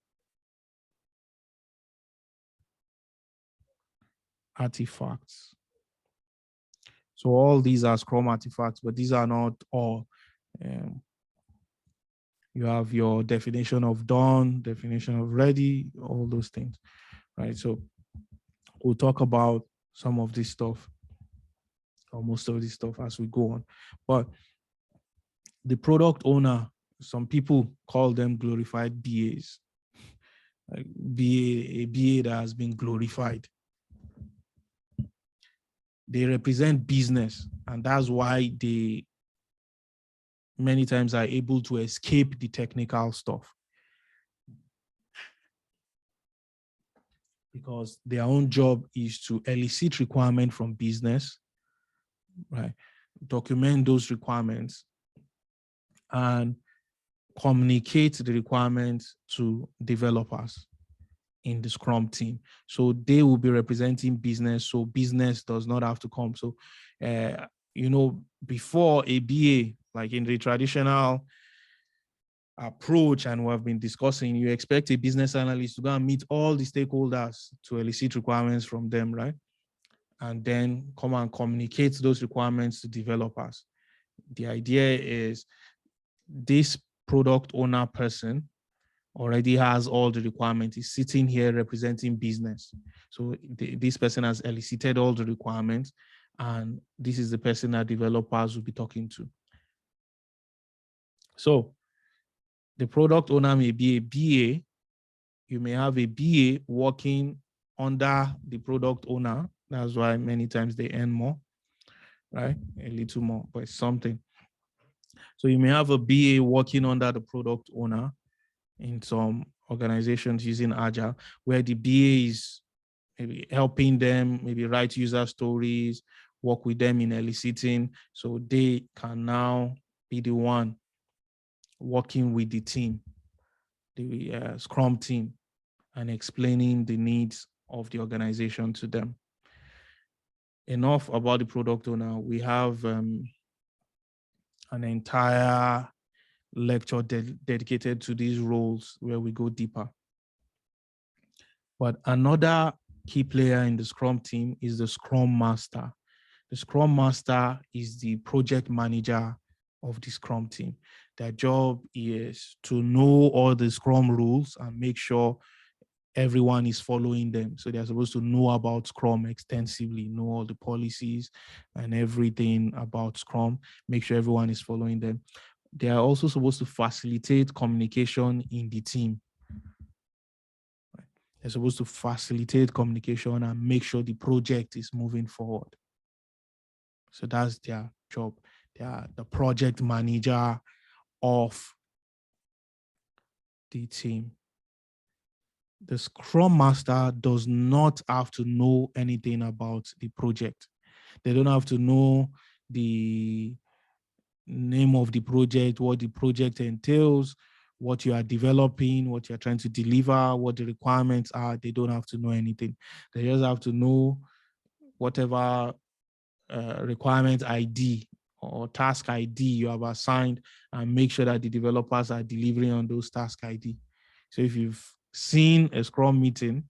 Artifacts. So all these are Scrum artifacts, but these are not all. You have your definition of done, definition of ready, all those things, right? So we'll talk about some of this stuff, or most of this stuff as we go on. But the product owner, some people call them glorified BAs. Like a BA that has been glorified. They represent business, and that's why they many times are able to escape the technical stuff, because their own job is to elicit requirement from business, right? Document those requirements and communicate the requirements to developers in the Scrum team. So they will be representing business, so business does not have to come. So, before a BA, like in the traditional approach, and we've been discussing, you expect a business analyst to go and meet all the stakeholders to elicit requirements from them, right? And then come and communicate those requirements to developers. The idea is this product owner person already has all the requirements. He's sitting here representing business. So this person has elicited all the requirements, and this is the person that developers will be talking to. So the product owner may be a BA. You may have a BA working under the product owner. That's why many times they earn more, right? A little more, but it's something. So you may have a BA working under the product owner in some organizations using Agile, where the BA is maybe helping them, maybe write user stories, work with them in eliciting, so they can now be the one working with the team, the Scrum team, and explaining the needs of the organization to them. Enough about the product owner. We have an entire lecture dedicated to these roles where we go deeper. But another key player in the Scrum team is the Scrum Master. The Scrum Master is the project manager of the Scrum team. Their job is to know all the Scrum rules and make sure everyone is following them. So they're supposed to know about Scrum extensively, know all the policies and everything about Scrum, make sure everyone is following them. They are also supposed to facilitate communication in the team. They're supposed to facilitate communication and make sure the project is moving forward. So that's their job. They are the project manager of the team. The Scrum Master does not have to know anything about the project. They don't have to know the name of the project, what the project entails, what you are developing, what you're trying to deliver, what the requirements are. They don't have to know anything. They just have to know whatever requirement ID or task ID you have assigned, and make sure that the developers are delivering on those task ID. So if you've seen a Scrum meeting,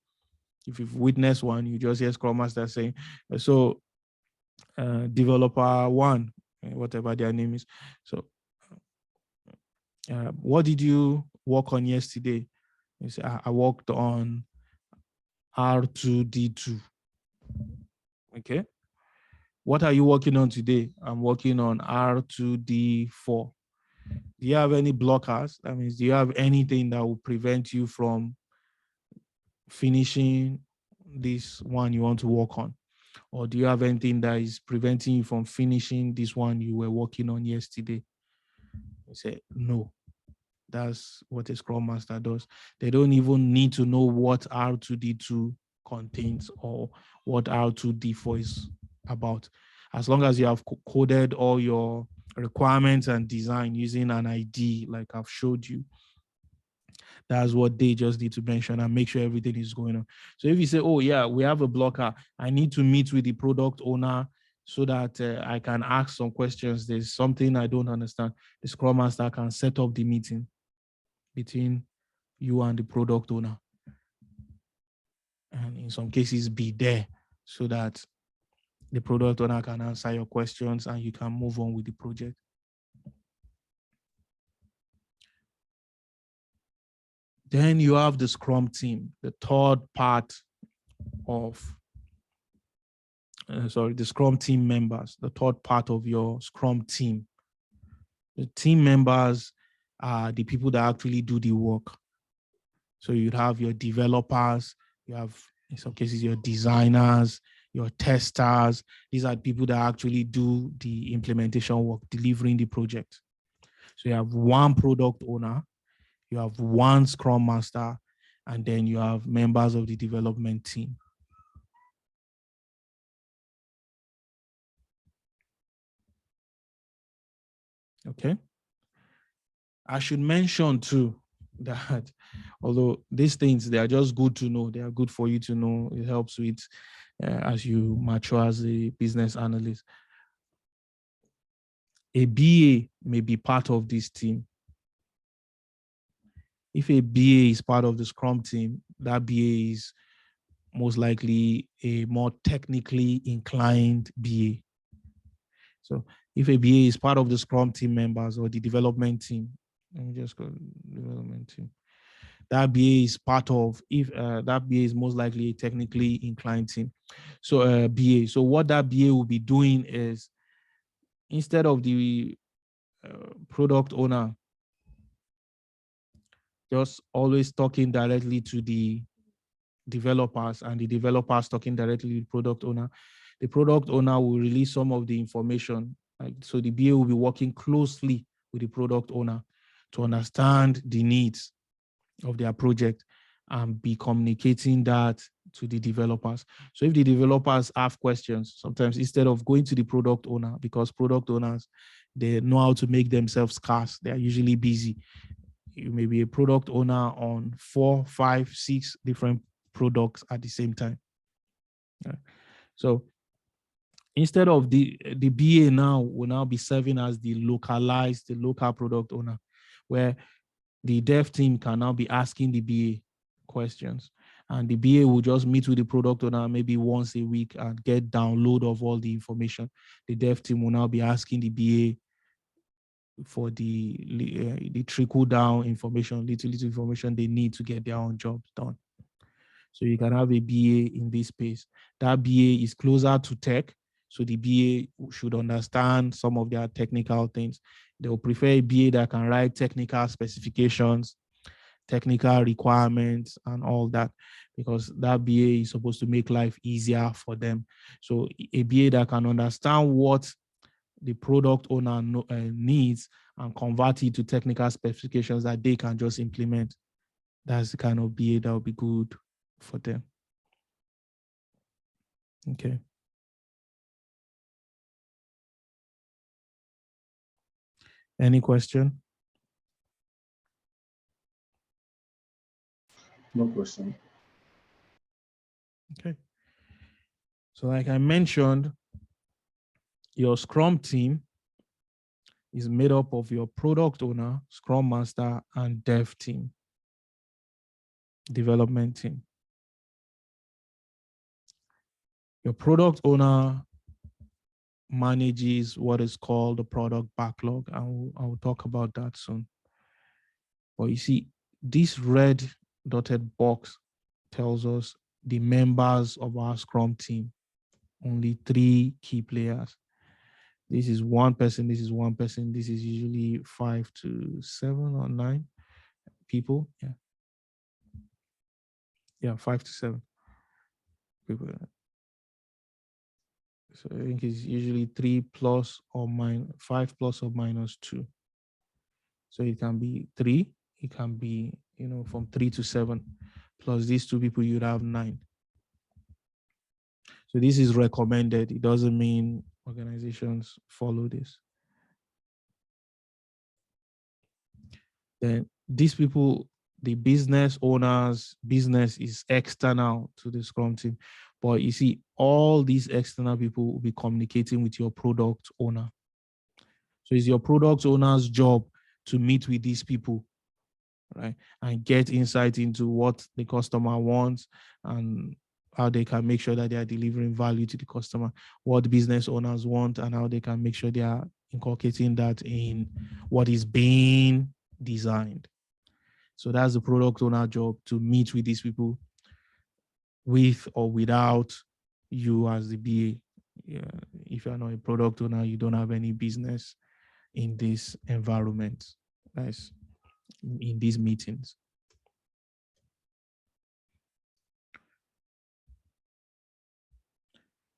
if you've witnessed one, you just hear Scrum Master saying, so developer one, whatever their name is. So what did you work on yesterday? You say, I worked on R2D2. Okay. What are you working on today? I'm working on R2D4. Do you have any blockers? That means, do you have anything that will prevent you from finishing this one you want to work on? Or do you have anything that is preventing you from finishing this one you were working on yesterday? You say, no. That's what a Scrum Master does. They don't even need to know what R2D2 contains or what R2D4 is about. As long as you have coded all your requirements and design using an ID, like I've showed you, that's what they just need to mention and make sure everything is going on. So if you say, oh yeah, we have a blocker, I need to meet with the product owner so that I can ask some questions, there's something I don't understand, the Scrum Master can set up the meeting between you and the product owner. And in some cases, be there so that the product owner can answer your questions and you can move on with the project. Then you have the Scrum team, the third part of, the Scrum team members, the third part of your Scrum team. The team members are the people that actually do the work. So you'd have your developers, you have, in some cases, your designers, your testers. These are people that actually do the implementation work, delivering the project. So you have one product owner, you have one Scrum master, and then you have members of the development team. Okay. I should mention too that although these things, they are just good to know, they are good for you to know. It helps with as you mature as a business analyst. A BA may be part of this team. If a BA is part of the Scrum team, that BA is most likely a more technically inclined BA. So if a BA is part of the Scrum team members or the development team, let me just go development team. That BA is part of, if that BA is most likely a technically inclined team. So BA. So what that BA will be doing is, instead of the product owner just always talking directly to the developers and the developers talking directly to the product owner, the product owner will release some of the information. So the BA will be working closely with the product owner to understand the needs of their project and be communicating that to the developers. So if the developers have questions, sometimes instead of going to the product owner, because product owners, they know how to make themselves scarce, they are usually busy. You may be a product owner on 4, 5, 6 different products at the same time. Yeah. So instead of the BA now will now be serving as the local product owner, where the dev team can now be asking the BA questions, and the BA will just meet with the product owner maybe once a week and get download of all the information. The dev team will now be asking the BA for the trickle down information, little information they need to get their own jobs done. So you can have a BA in this space. That BA is closer to tech, so the BA should understand some of their technical things. They will prefer a BA that can write technical specifications, technical requirements, and all that, because that BA is supposed to make life easier for them. So a BA that can understand what the product owner needs and convert it to technical specifications that they can just implement. That's the kind of BA that will be good for them. Okay. Any question? No question. Okay. So like I mentioned, your Scrum team is made up of your product owner, Scrum master, and dev team, development team. Your product owner manages what is called the product backlog. I will talk about that soon. But you see, this red dotted box tells us the members of our Scrum team, only 3 key players. This is one person, this is one person, this is usually 5 to 7 or 9 people. Yeah, 5 to 7 people. So I think it's usually 3 plus or minus 5 plus or minus 2. So it can be 3, it can be, from 3 to 7. Plus these 2 people, you'd have 9. So this is recommended. It doesn't mean organizations follow this. Then these people, the business owners, business is external to the Scrum team. But you see, all these external people will be communicating with your product owner. So it's your product owner's job to meet with these people, right? And get insight into what the customer wants and how they can make sure that they are delivering value to the customer, what business owners want, and how they can make sure they are inculcating that in what is being designed. So that's the product owner job, to meet with these people with or without you as the BA. Yeah, if you're not a product owner, you don't have any business in this environment. Nice. In these meetings.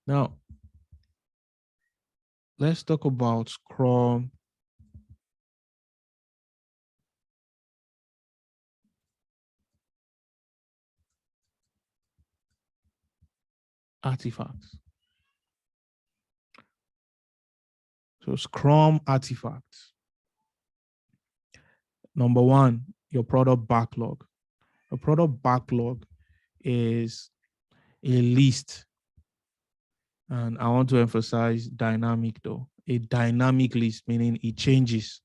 Now, let's talk about Scrum artifacts. So Scrum artifacts. Number one, your product backlog. A product backlog is a list. And I want to emphasize dynamic though. A dynamic list, meaning it changes.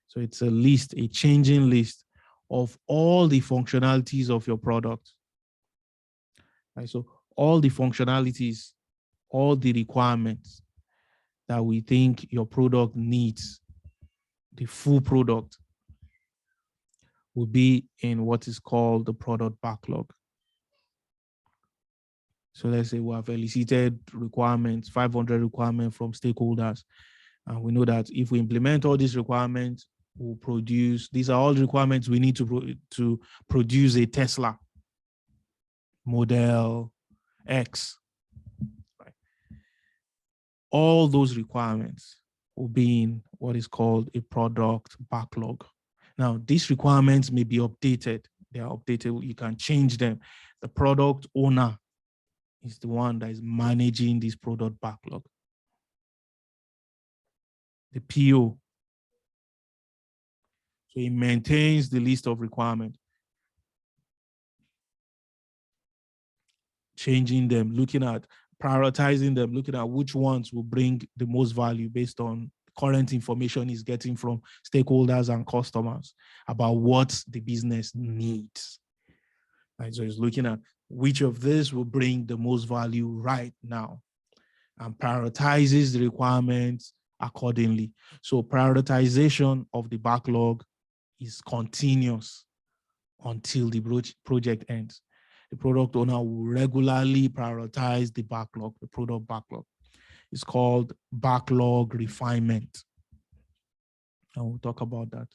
So it's a list, a changing list of all the functionalities of your product. Right? So all the functionalities, all the requirements that we think your product needs, the full product, will be in what is called the product backlog. So let's say we have elicited requirements, 500 requirements from stakeholders. And we know that if we implement all these requirements, we'll produce, these are all the requirements we need to produce a Tesla Model X. Right? All those requirements will be in what is called a product backlog. Now, these requirements may be updated. They are updated. You can change them. The product owner is the one that is managing this product backlog. The PO. So he maintains the list of requirements, changing them, looking at, prioritizing them, looking at which ones will bring the most value based on current information he's getting from stakeholders and customers about what the business needs. Right? So he's looking at which of this will bring the most value right now and prioritizes the requirements accordingly. So prioritization of the backlog is continuous until the project ends. The product owner will regularly prioritize the backlog, the product backlog. It's called backlog refinement. And we'll talk about that.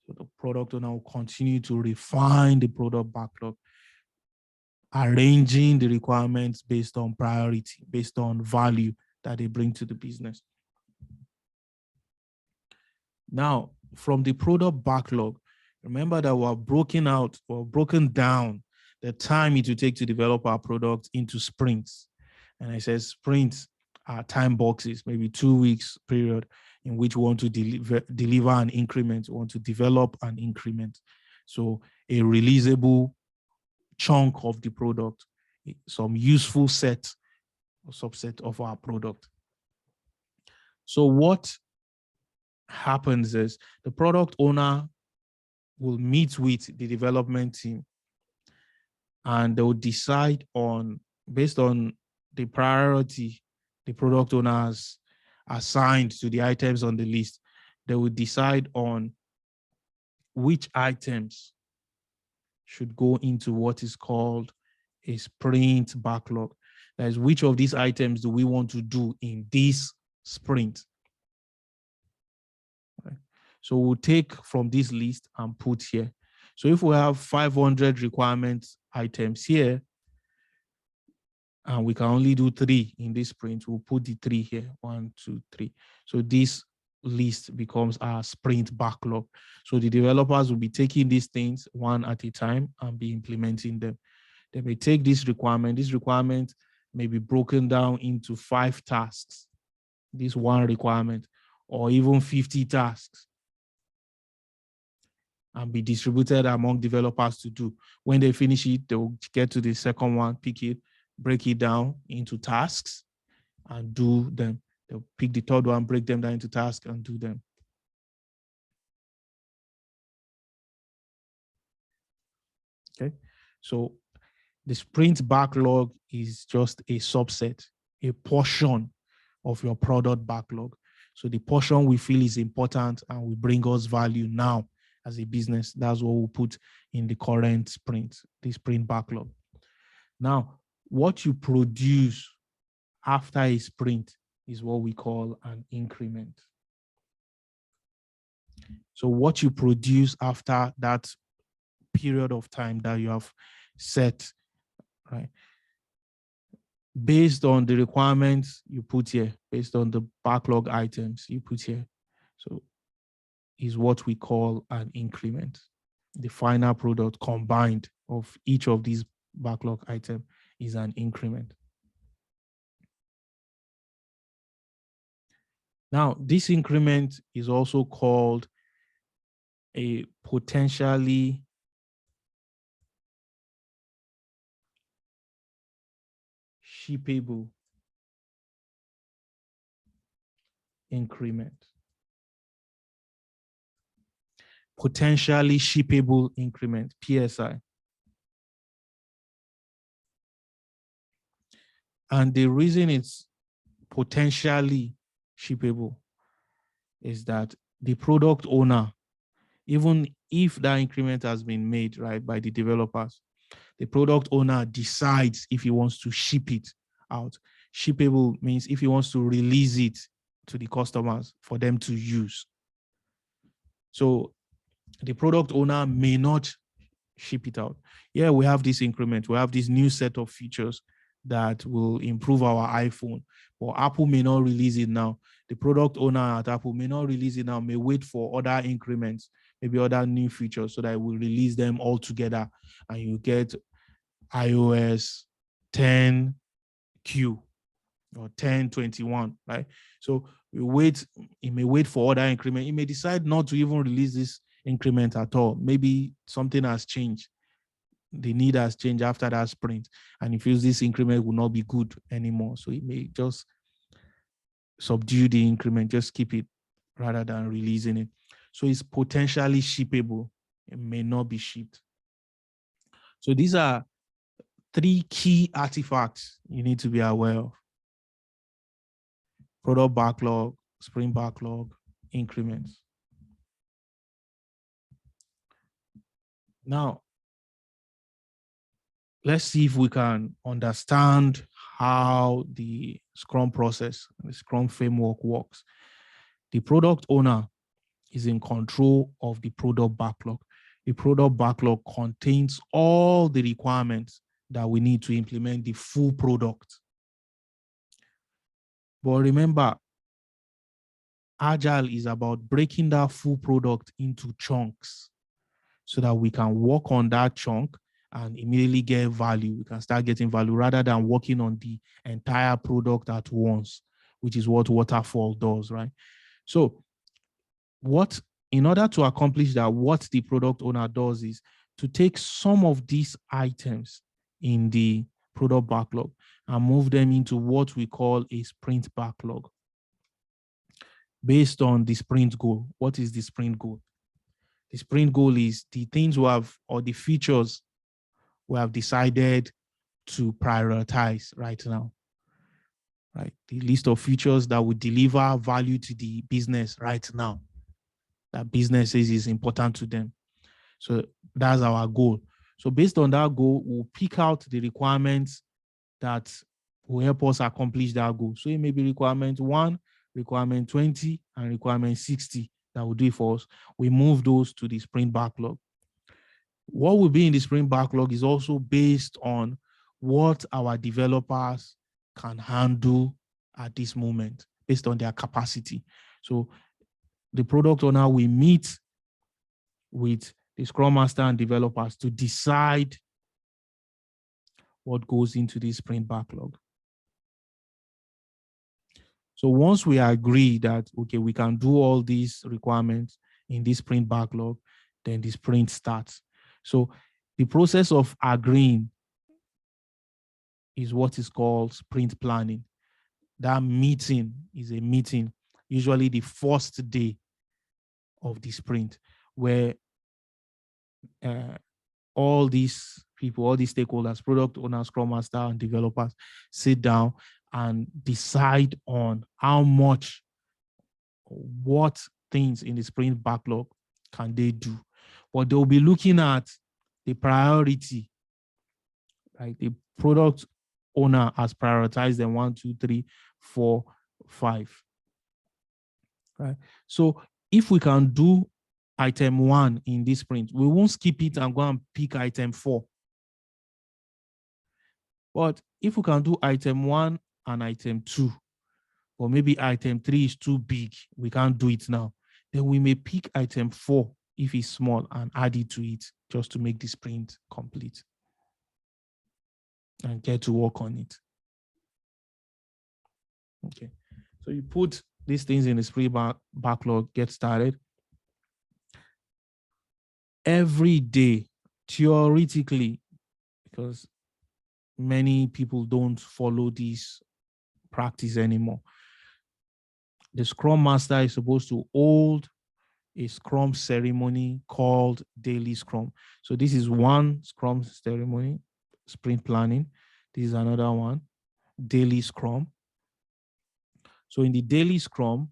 So the product owner will continue to refine the product backlog, arranging the requirements based on priority, based on value that they bring to the business. Now, from the product backlog, remember that we're broken down the time it will take to develop our product into sprints. And I said sprints are time boxes, maybe 2 weeks period in which we want to deliver an increment, we want to develop an increment. So a releasable chunk of the product, some useful set or subset of our product. So what happens is the product owner will meet with the development team and they'll decide on, based on the priority the product owners assigned to the items on the list, they will decide on which items should go into what is called a sprint backlog. That is, which of these items do we want to do in this sprint? Right. So we'll take from this list and put here. So if we have 500 requirement items here, and we can only do 3 in this sprint, we'll put the 3 here, 1, 2, 3. So this list becomes our sprint backlog. So the developers will be taking these things one at a time and be implementing them. They may take this requirement. This requirement may be broken down into 5 tasks, this one requirement, or even 50 tasks, and be distributed among developers to do. When they finish it, they'll get to the second one, pick it, break it down into tasks and do them. They'll pick the third one, break them down into tasks and do them. So the sprint backlog is just a subset, a portion of your product backlog. So the portion we feel is important and will bring us value now as a business, that's what we'll put in the current sprint, the sprint backlog. Now, what you produce after a sprint is what we call an increment. So what you produce after that period of time that you have set, right? Based on the requirements you put here, based on the backlog items you put here. So is what we call an increment. The final product combined of each of these backlog items is an increment. Now, this increment is also called a potentially shippable increment. Potentially shippable increment, PSI. And the reason it's potentially shippable is that the product owner, even if that increment has been made, right, by the developers, the product owner decides if he wants to ship it out. Shippable means if he wants to release it to the customers for them to use. So the product owner may not ship it out. Yeah, we have this increment. We have this new set of features that will improve our iPhone, but Apple may not release it now. The product owner at Apple may not release it now, may wait for other increments, maybe other new features so that we'll release them all together and you get iOS 10Q or 1021, right? So we wait, he may wait for other increment. He may decide not to even release this increment at all. Maybe something has changed. The need has changed after that sprint, and he feels this increment will not be good anymore. So he may just subdue the increment, just keep it rather than releasing it. So it's potentially shippable. It may not be shipped. So these are 3 key artifacts you need to be aware of: product backlog, sprint backlog, increments. Now, let's see if we can understand how the Scrum process, the Scrum framework works. The product owner is in control of the product backlog. The product backlog contains all the requirements that we need to implement the full product. But remember, Agile is about breaking that full product into chunks so that we can work on that chunk and immediately get value. We can start getting value rather than working on the entire product at once, which is what waterfall does, right? So in order to accomplish that, what the product owner does is to take some of these items in the product backlog and move them into what we call a sprint backlog based on the sprint goal. What is the sprint goal? The sprint goal is the things we have, or the features we have decided to prioritize right now, right? The list of features that will deliver value to the business right now, that businesses is important to them. So that's our goal. So based on that goal, we'll pick out the requirements that will help us accomplish that goal. So it may be requirement 1, requirement 20, and requirement 60 that will do it for us. We move those to the sprint backlog. What will be in the sprint backlog is also based on what our developers can handle at this moment, based on their capacity. So the product owner will meet with the Scrum Master and developers to decide what goes into the sprint backlog. So once we agree that, okay, we can do all these requirements in this sprint backlog, then the sprint starts. So the process of agreeing is what is called sprint planning. That meeting is a meeting, usually the first day of the sprint, where all these people, all these stakeholders, product owners, scrum master, and developers, sit down and decide on how much, what things in the sprint backlog can they do. But they'll be looking at the priority, like the product owner has prioritized them 1, 2, 3, 4, 5. Right. So if we can do item 1 in this sprint, we won't skip it and go and pick item 4. But if we can do item 1 and item 2, or maybe item 3 is too big, we can't do it now, then we may pick item 4 if it's small and add it to it just to make the sprint complete and get to work on it. Okay, so you put these things in the sprint backlog, get started. Every day, theoretically, because many people don't follow this practice anymore, the Scrum Master is supposed to hold a Scrum ceremony called Daily Scrum. So this is one Scrum ceremony, sprint planning. This is another one, Daily Scrum. So in the Daily Scrum,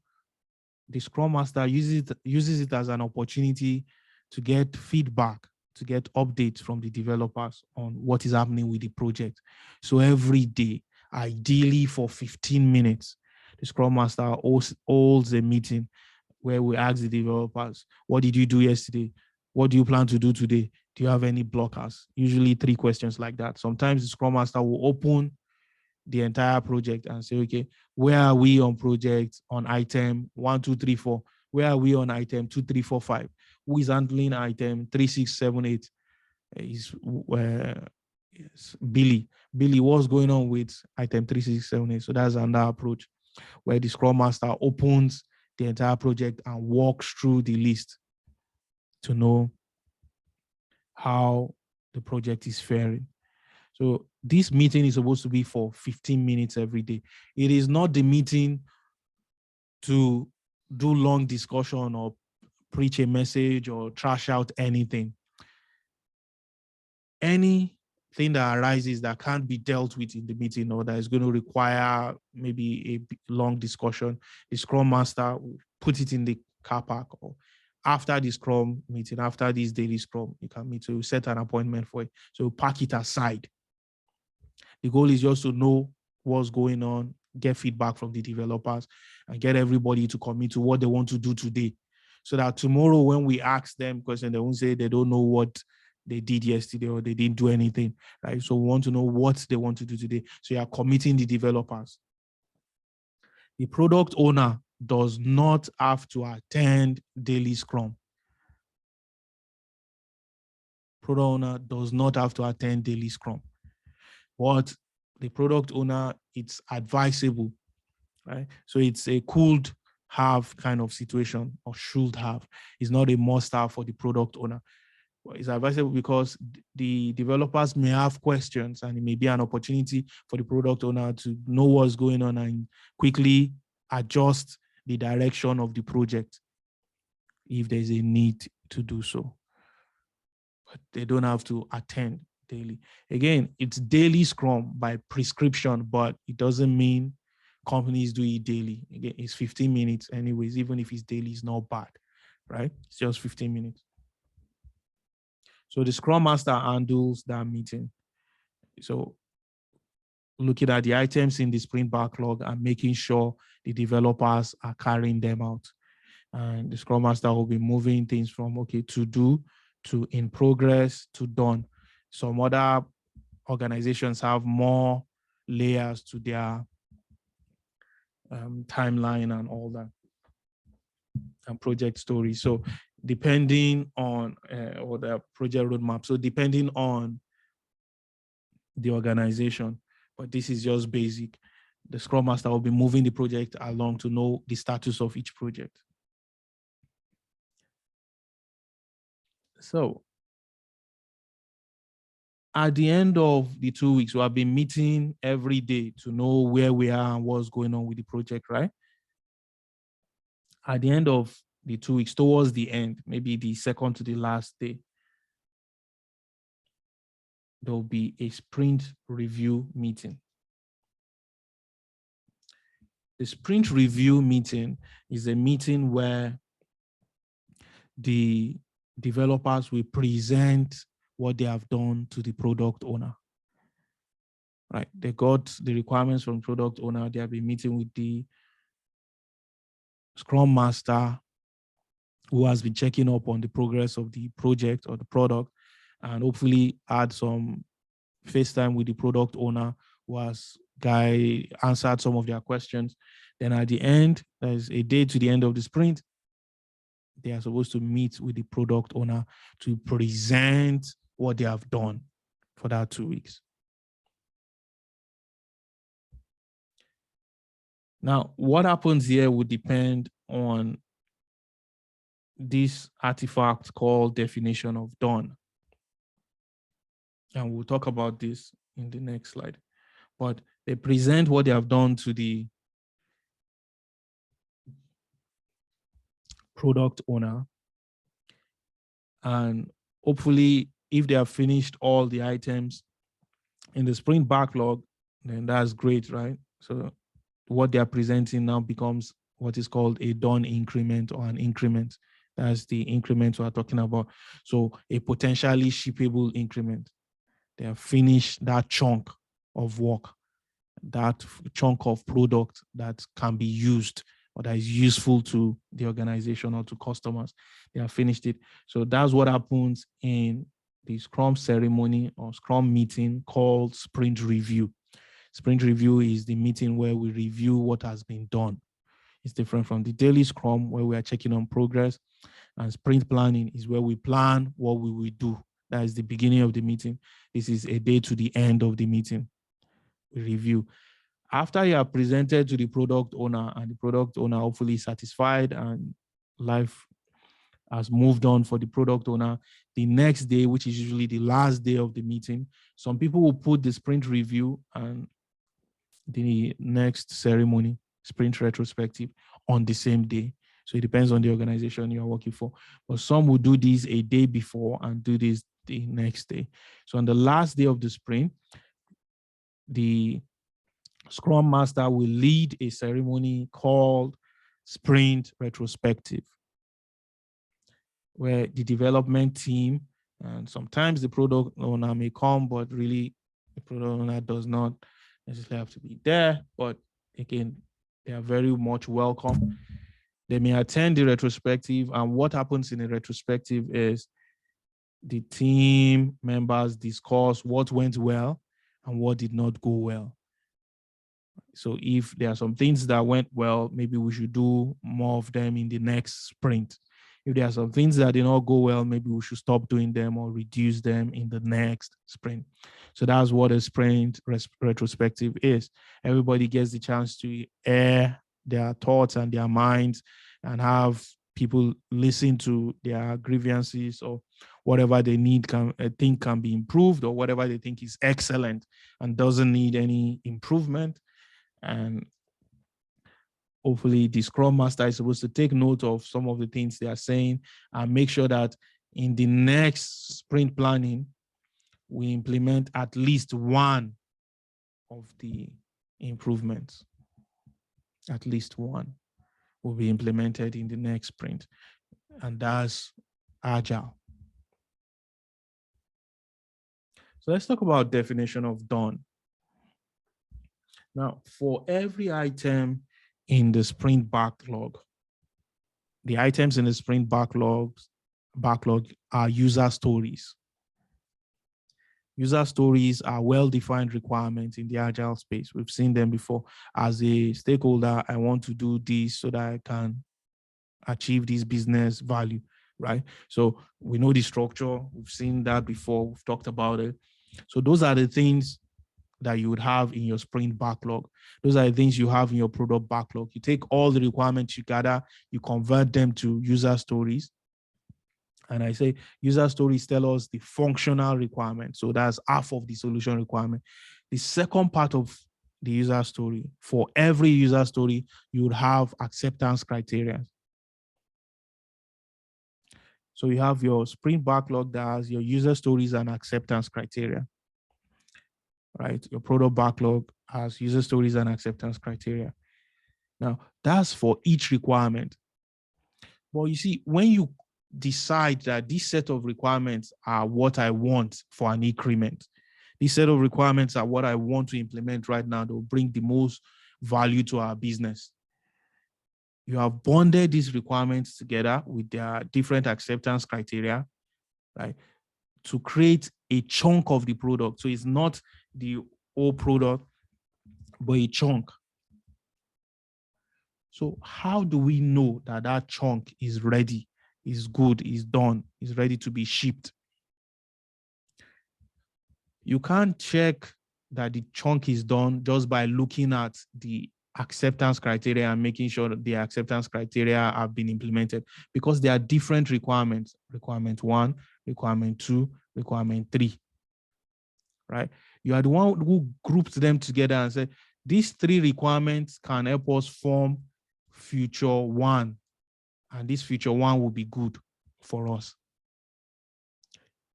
the Scrum Master uses it as an opportunity to get feedback, to get updates from the developers on what is happening with the project. So every day, ideally for 15 minutes, the Scrum Master holds a meeting where we ask the developers, what did you do yesterday? What do you plan to do today? Do you have any blockers? Usually 3 questions like that. Sometimes the Scrum Master will open the entire project and say, okay, where are we on project on item 1, 2, 3, 4? Where are we on item 2, 3, 4, 5? Who is handling item 3, 6, 7, 8? Is yes, Billy. Billy, what's going on with item 3, 6, 7, 8? So that's another approach where the Scrum Master opens the entire project and walks through the list to know how the project is faring. So this meeting is supposed to be for 15 minutes every day. It is not the meeting to do long discussion or preach a message or trash out anything. Anything that arises that can't be dealt with in the meeting or that is going to require maybe a long discussion, the Scrum Master will put it in the car park, or after the Scrum meeting, after this daily Scrum, you can meet, so you set an appointment for it. So park it aside. The goal is just to know what's going on, get feedback from the developers, and get everybody to commit to what they want to do today. So that tomorrow when we ask them questions, they won't say they don't know what they did yesterday or they didn't do anything, right? So we want to know what they want to do today. So you are committing the developers. The product owner does not have to attend daily Scrum. Product owner does not have to attend daily Scrum. But the product owner, it's advisable, right? So it's a could have kind of situation, or should have. It's not a must have for the product owner. It's advisable because the developers may have questions, and it may be an opportunity for the product owner to know what's going on and quickly adjust the direction of the project if there's a need to do so. But they don't have to attend daily. Again, it's daily Scrum by prescription, but it doesn't mean companies do it daily. Again, it's 15 minutes anyways. Even if it's daily, it's not bad, right? It's just 15 minutes. So the Scrum Master handles that meeting. So looking at the items in the sprint backlog and making sure the developers are carrying them out. And the Scrum Master will be moving things from, okay, to do, to in progress, to done. Some other organizations have more layers to their timeline and all that, and project story. So depending on or the project roadmap. So depending on the organization, but this is just basic. The Scrum Master will be moving the project along to know the status of each project. So at the end of the 2 weeks, we have been meeting every day to know where we are and what's going on with the project, right? At the end of the 2 weeks, towards the end, maybe the second to the last day, there will be a sprint review meeting. The sprint review meeting is a meeting where the developers will present what they have done to the product owner. Right? They got the requirements from product owner. They have been meeting with the Scrum Master, who has been checking up on the progress of the project or the product, and hopefully had some FaceTime with the product owner, who has answered some of their questions. Then at the end, there's a day to the end of the sprint. They are supposed to meet with the product owner to present what they have done for that 2 weeks. Now, what happens here would depend on this artifact called definition of done. And we'll talk about this in the next slide. But they present what they have done to the product owner. And hopefully, if they have finished all the items in the sprint backlog, then that's great, right? So what they are presenting now becomes what is called a done increment or an increment. That's the increment we are talking about. So a potentially shippable increment. They have finished that chunk of work, that chunk of product that can be used or that is useful to the organization or to customers. They have finished it. So that's what happens in the Scrum ceremony or Scrum meeting called sprint review. Sprint review is the meeting where we review what has been done. It's different from the daily Scrum where we are checking on progress, and sprint planning is where we plan what we will do. That is the beginning of the meeting. This is a day to the end of the meeting. We review. After you are presented to the product owner and the product owner hopefully is satisfied and life has moved on for the product owner, the next day, which is usually the last day of the meeting, some people will put the sprint review and the next ceremony, sprint retrospective, on the same day. So it depends on the organization you are working for. But some will do this a day before and do this the next day. So on the last day of the sprint, the Scrum Master will lead a ceremony called Sprint Retrospective, where the development team and sometimes the product owner may come, but really the product owner does not necessarily have to be there. But again, they are very much welcome. They may attend the retrospective, and what happens in the retrospective is the team members discuss what went well and what did not go well. So if there are some things that went well, maybe we should do more of them in the next sprint. If there are some things that did not go well, maybe we should stop doing them or reduce them in the next sprint. So that's what a sprint retrospective is. Everybody gets the chance to air their thoughts and their minds and have people listen to their grievances or whatever they need think can be improved, or whatever they think is excellent and doesn't need any improvement. And hopefully the Scrum Master is supposed to take note of some of the things they are saying and make sure that in the next sprint planning, we implement at least one of the improvements. At least one will be implemented in the next sprint. And that's Agile. So let's talk about definition of done. Now, for every item in the sprint backlog, the items in the sprint backlog are user stories. User stories are well-defined requirements in the Agile space. We've seen them before. As a stakeholder, I want to do this so that I can achieve this business value, right? So we know the structure. We've seen that before. We've talked about it. So those are the things that you would have in your sprint backlog. Those are the things you have in your product backlog. You take all the requirements you gather, you convert them to user stories. And I say user stories tell us the functional requirement. So that's half of the solution requirement. The second part of the user story, for every user story, you would have acceptance criteria. So you have your sprint backlog that has your user stories and acceptance criteria. right? Your product backlog has user stories and acceptance criteria. Now, that's for each requirement. But you see, when you decide that this set of requirements are what I want for an increment, this set of requirements are what I want to implement right now that will bring the most value to our business. You have bonded these requirements together with their different acceptance criteria, right, to create a chunk of the product. So it's not the whole product, but a chunk. So how do we know that that chunk is ready, is good, is done, is ready to be shipped? You can't check that the chunk is done just by looking at the acceptance criteria and making sure that the acceptance criteria have been implemented, because there are different requirements: requirement 1, requirement 2, requirement 3, right? You are the one who grouped them together and said, these 3 requirements can help us form feature 1, and this feature 1 will be good for us,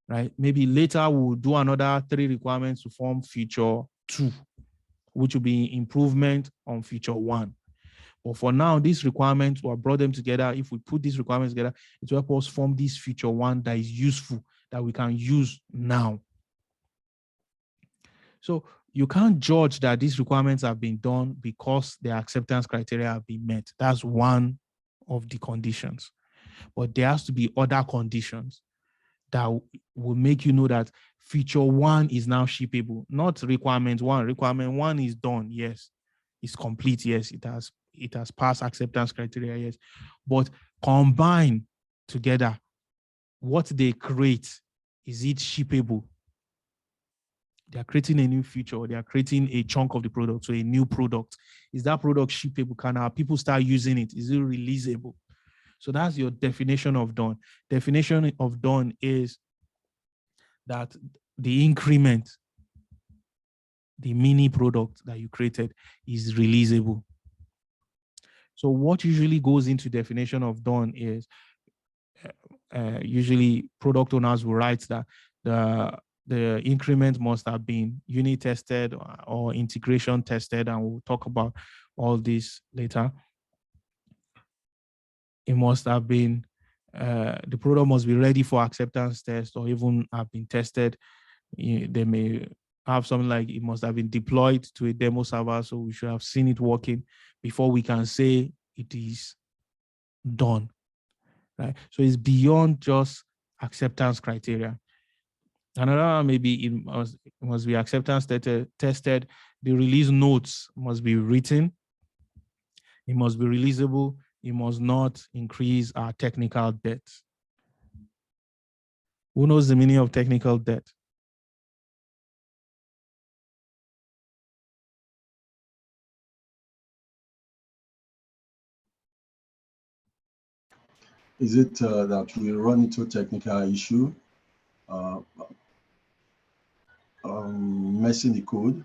right? Maybe later we'll do another 3 requirements to form feature 2, which will be improvement on feature 1. But for now, these requirements were brought them together. If we put these requirements together, it will help us form this feature 1 that is useful, that we can use now. So you can't judge that these requirements have been done because the acceptance criteria have been met. That's one of the conditions. But there has to be other conditions that will make you know that feature 1 is now shippable, not requirement 1. Requirement 1 is done, yes. It's complete, yes. It has passed acceptance criteria, yes. But combine together what they create, is it shippable? They are creating a new feature, or they are creating a chunk of the product, so a new product. Is that product shippable? Can our people start using it? Is it releasable? So that's your definition of done. Definition of done is that the increment, the mini product that you created, is releasable. So what usually goes into definition of done is usually product owners will write that the increment must have been unit tested or integration tested, and we'll talk about all this later. It must have been, the product must be ready for acceptance test, or even have been tested. They may have something like it must have been deployed to a demo server, so we should have seen it working before we can say it is done, right? So it's beyond just acceptance criteria. Another, maybe it must be acceptance tested. The release notes must be written. It must be releasable. It must not increase our technical debt. Who knows the meaning of technical debt? Is it that we run into technical issue, messing the code?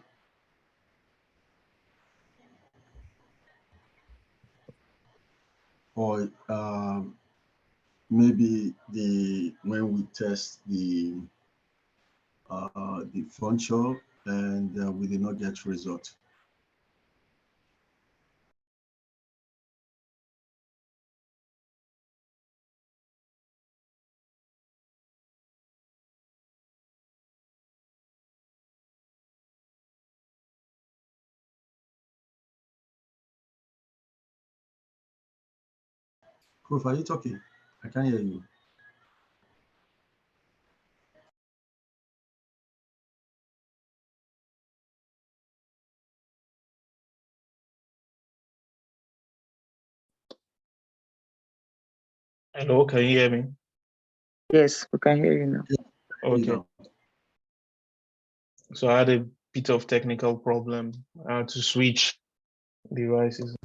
Or maybe when we test the function and we did not get result? Prof, are you talking? I can't hear you. Hello, can you hear me? Yes, we can hear you now. Okay. So I had a bit of technical problem. I had to switch devices.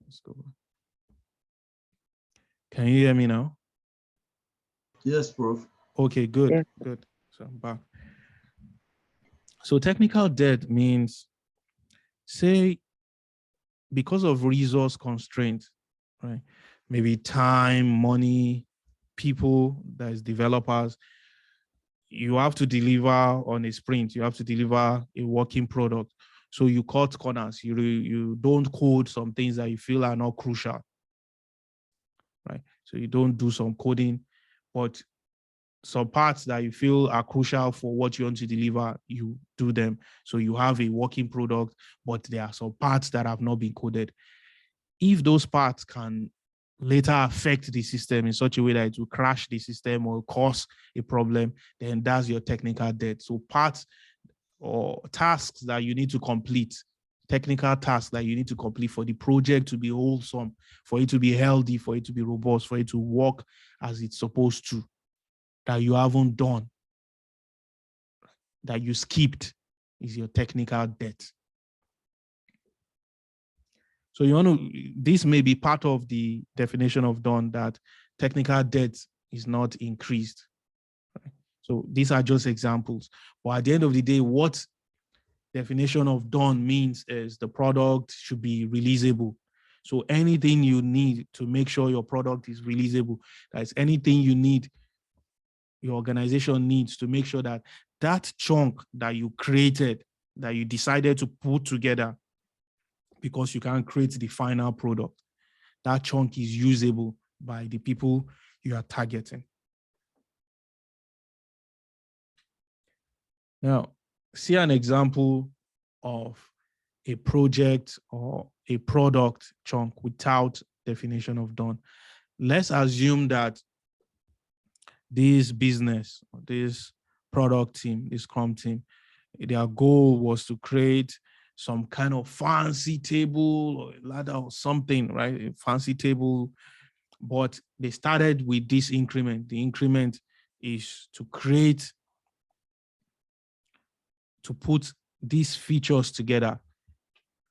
Let's go. Can you hear me now? Yes, Prof. Okay, good, Yeah. good. So I'm back. So technical debt means, say, because of resource constraints, right? Maybe time, money, people, that is developers, you have to deliver on a sprint. You have to deliver a working product. So you cut corners. You don't code some things that you feel are not crucial, right? So you don't do some coding, but some parts that you feel are crucial for what you want to deliver, you do them. So you have a working product, but there are some parts that have not been coded. If those parts can later affect the system in such a way that it will crash the system or cause a problem, then that's your technical debt. So parts or tasks that you need to complete, technical tasks that you need to complete for the project to be wholesome, for it to be healthy, for it to be robust, for it to work as it's supposed to, that you haven't done, that you skipped, is your technical debt. So you want to, this may be part of the definition of done, that technical debt is not increased. Right? So these are just examples. But at the end of the day, what definition of done means is the product should be releasable. So anything you need to make sure your product is releasable, that's anything you need, your organization needs to make sure that that chunk that you created, that you decided to put together, because you can't create the final product, that chunk is usable by the people you are targeting. Now, see an example of a project or a product chunk without definition of done. Let's assume that this business, this product team, this Scrum team, their goal was to create some kind of fancy table or a ladder or something, right? A fancy table. But they started with this increment. The increment is to create, to put these features together.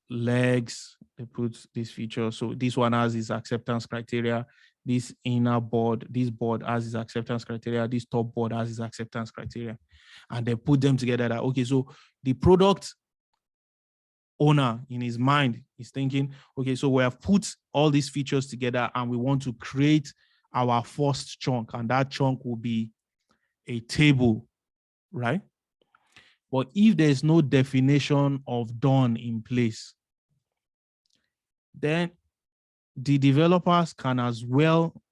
Legs, they put these features. So this one has its acceptance criteria. This inner board, this board has its acceptance criteria. This top board has its acceptance criteria. And they put them together that, okay, so the product owner in his mind is thinking, okay, so we have put all these features together and we want to create our first chunk, and that chunk will be a table, right? But if there's no definition of done in place, then the developers can as well,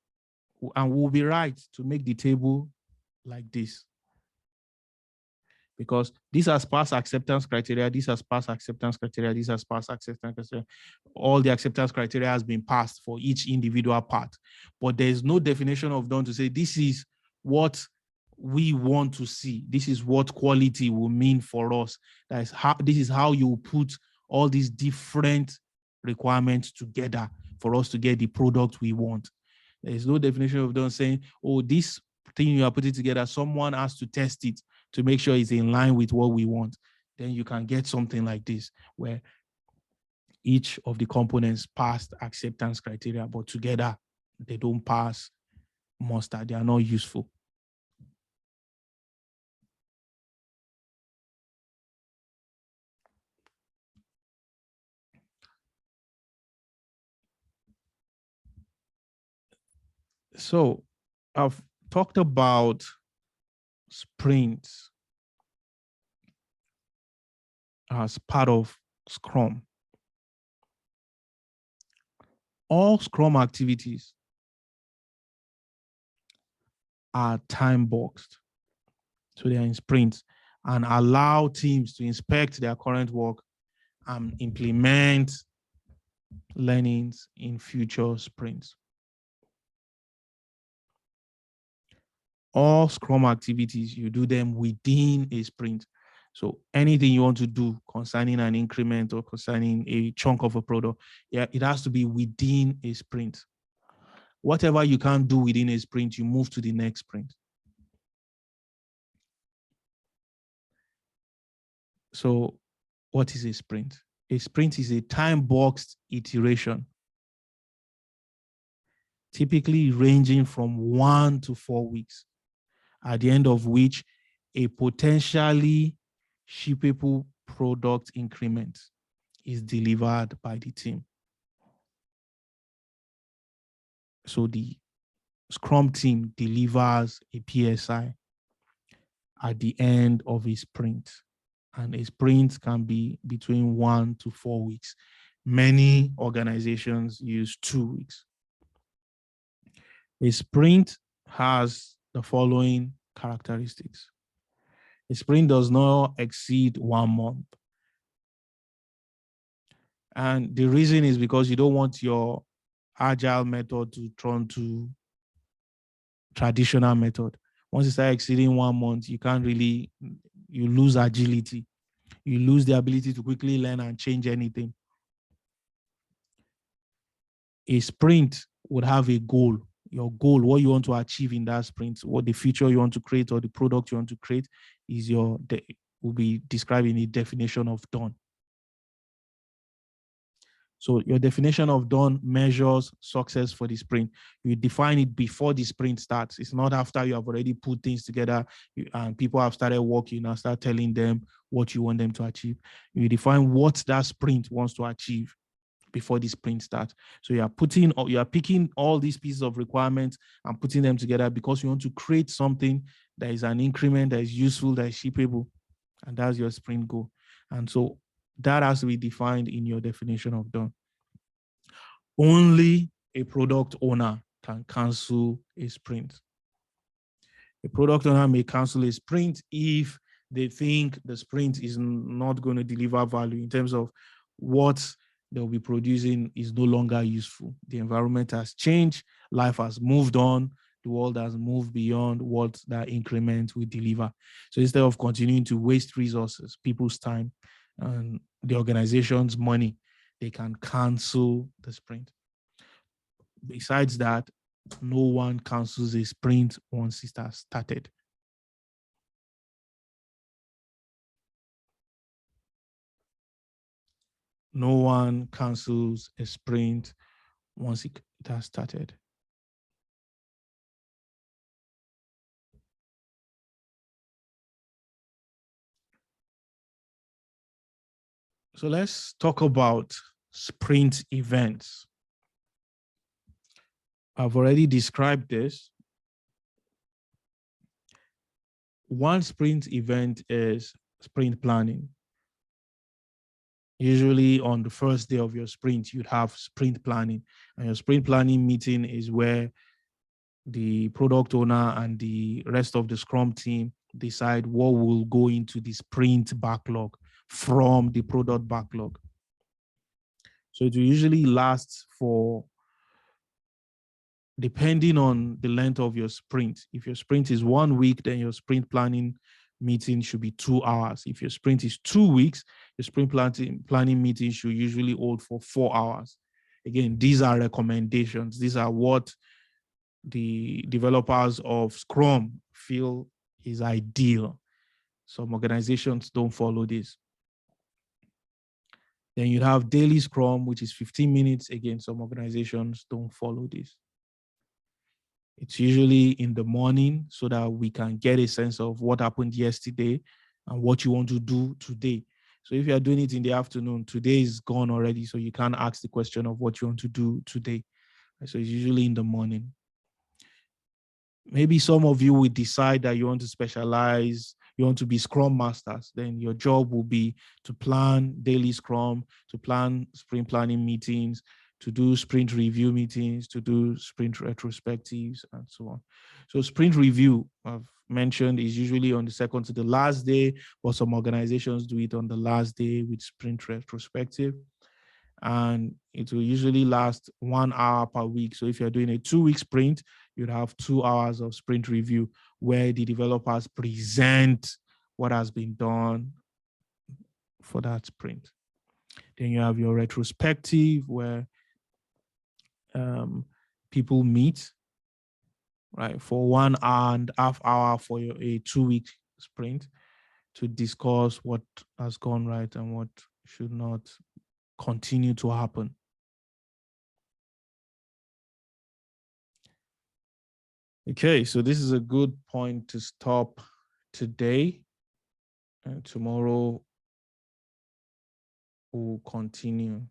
and will be right to make the table like this. Because this has passed acceptance criteria, this has passed acceptance criteria, this has passed acceptance criteria. All the acceptance criteria has been passed for each individual part. But there's no definition of done to say this is what we want to see. This is what quality will mean for us. That is how, this is how you put all these different requirements together for us to get the product we want. There is no definition of done saying, oh, this thing you are putting together, someone has to test it to make sure it's in line with what we want. Then you can get something like this, where each of the components passed acceptance criteria, but together they don't pass muster. They are not useful. So I've talked about sprints as part of Scrum. All Scrum activities are time boxed. So they are in sprints and allow teams to inspect their current work and implement learnings in future sprints. All Scrum activities, you do them within a sprint. So anything you want to do concerning an increment or concerning a chunk of a product, yeah, it has to be within a sprint. Whatever you can't do within a sprint, you move to the next sprint. So what is a sprint? A sprint is a time-boxed iteration, typically ranging from 1 to 4 weeks, at the end of which a potentially shippable product increment is delivered by the team. So the Scrum team delivers a PSI. at the end of a sprint. And a sprint can be between 1 to 4 weeks. Many organizations use 2 weeks. A sprint has the following characteristics. A sprint does not exceed 1 month. And the reason is because you don't want your agile method to turn to traditional method. Once you start exceeding 1 month, you can't really, you lose agility. You lose the ability to quickly learn and change anything. A sprint would have a goal. Your goal, what you want to achieve in that sprint, what the feature you want to create or the product you want to create is will be described in a definition of done. So your definition of done measures success for the sprint. You define it before the sprint starts. It's not after you have already put things together and people have started working and start telling them what you want them to achieve. You define what that sprint wants to achieve before the sprint starts. So you are picking all these pieces of requirements and putting them together because you want to create something that is an increment, that is useful, that is shippable, and that's your sprint goal. And so that has to be defined in your definition of done. Only a product owner can cancel a sprint. A product owner may cancel a sprint if they think the sprint is not going to deliver value in terms of what they'll be producing is no longer useful. The environment has changed, life has moved on, the world has moved beyond what that increment will deliver. So instead of continuing to waste resources, people's time, and the organization's money, they can cancel the sprint. Besides that, no one cancels a sprint once it has started. No one cancels a sprint once it has started. So let's talk about sprint events. I've already described this. One sprint event is sprint planning. Usually on the first day of your sprint, you'd have sprint planning. And your sprint planning meeting is where the product owner and the rest of the Scrum team decide what will go into the sprint backlog from the product backlog. So it will usually last for, depending on the length of your sprint. If your sprint is 1 week, then your sprint planning meeting should be 2 hours. If your sprint is 2 weeks, your sprint planning meeting should usually hold for 4 hours. Again, these are recommendations. These are what the developers of Scrum feel is ideal. Some organizations don't follow this. Then you have daily Scrum, which is 15 minutes. Again, some organizations don't follow this. It's usually in the morning so that we can get a sense of what happened yesterday and what you want to do today. So if you are doing it in the afternoon, today is gone already, so you can't ask the question of what you want to do today. So it's usually in the morning. Maybe some of you will decide that you want to specialize, you want to be Scrum Masters. Then your job will be to plan daily Scrum, to plan sprint planning meetings, to do sprint review meetings, to do sprint retrospectives, and so on. So sprint review, I've mentioned, is usually on the second to the last day, but some organizations do it on the last day with sprint retrospective. And it will usually last 1 hour per week. So if you're doing a 2-week sprint, you'd have 2 hours of sprint review where the developers present what has been done for that sprint. Then you have your retrospective where people meet, right, for 1.5 hours for a 2-week sprint to discuss what has gone right and what should not continue to happen. Okay, so this is a good point to stop today, and tomorrow we'll continue.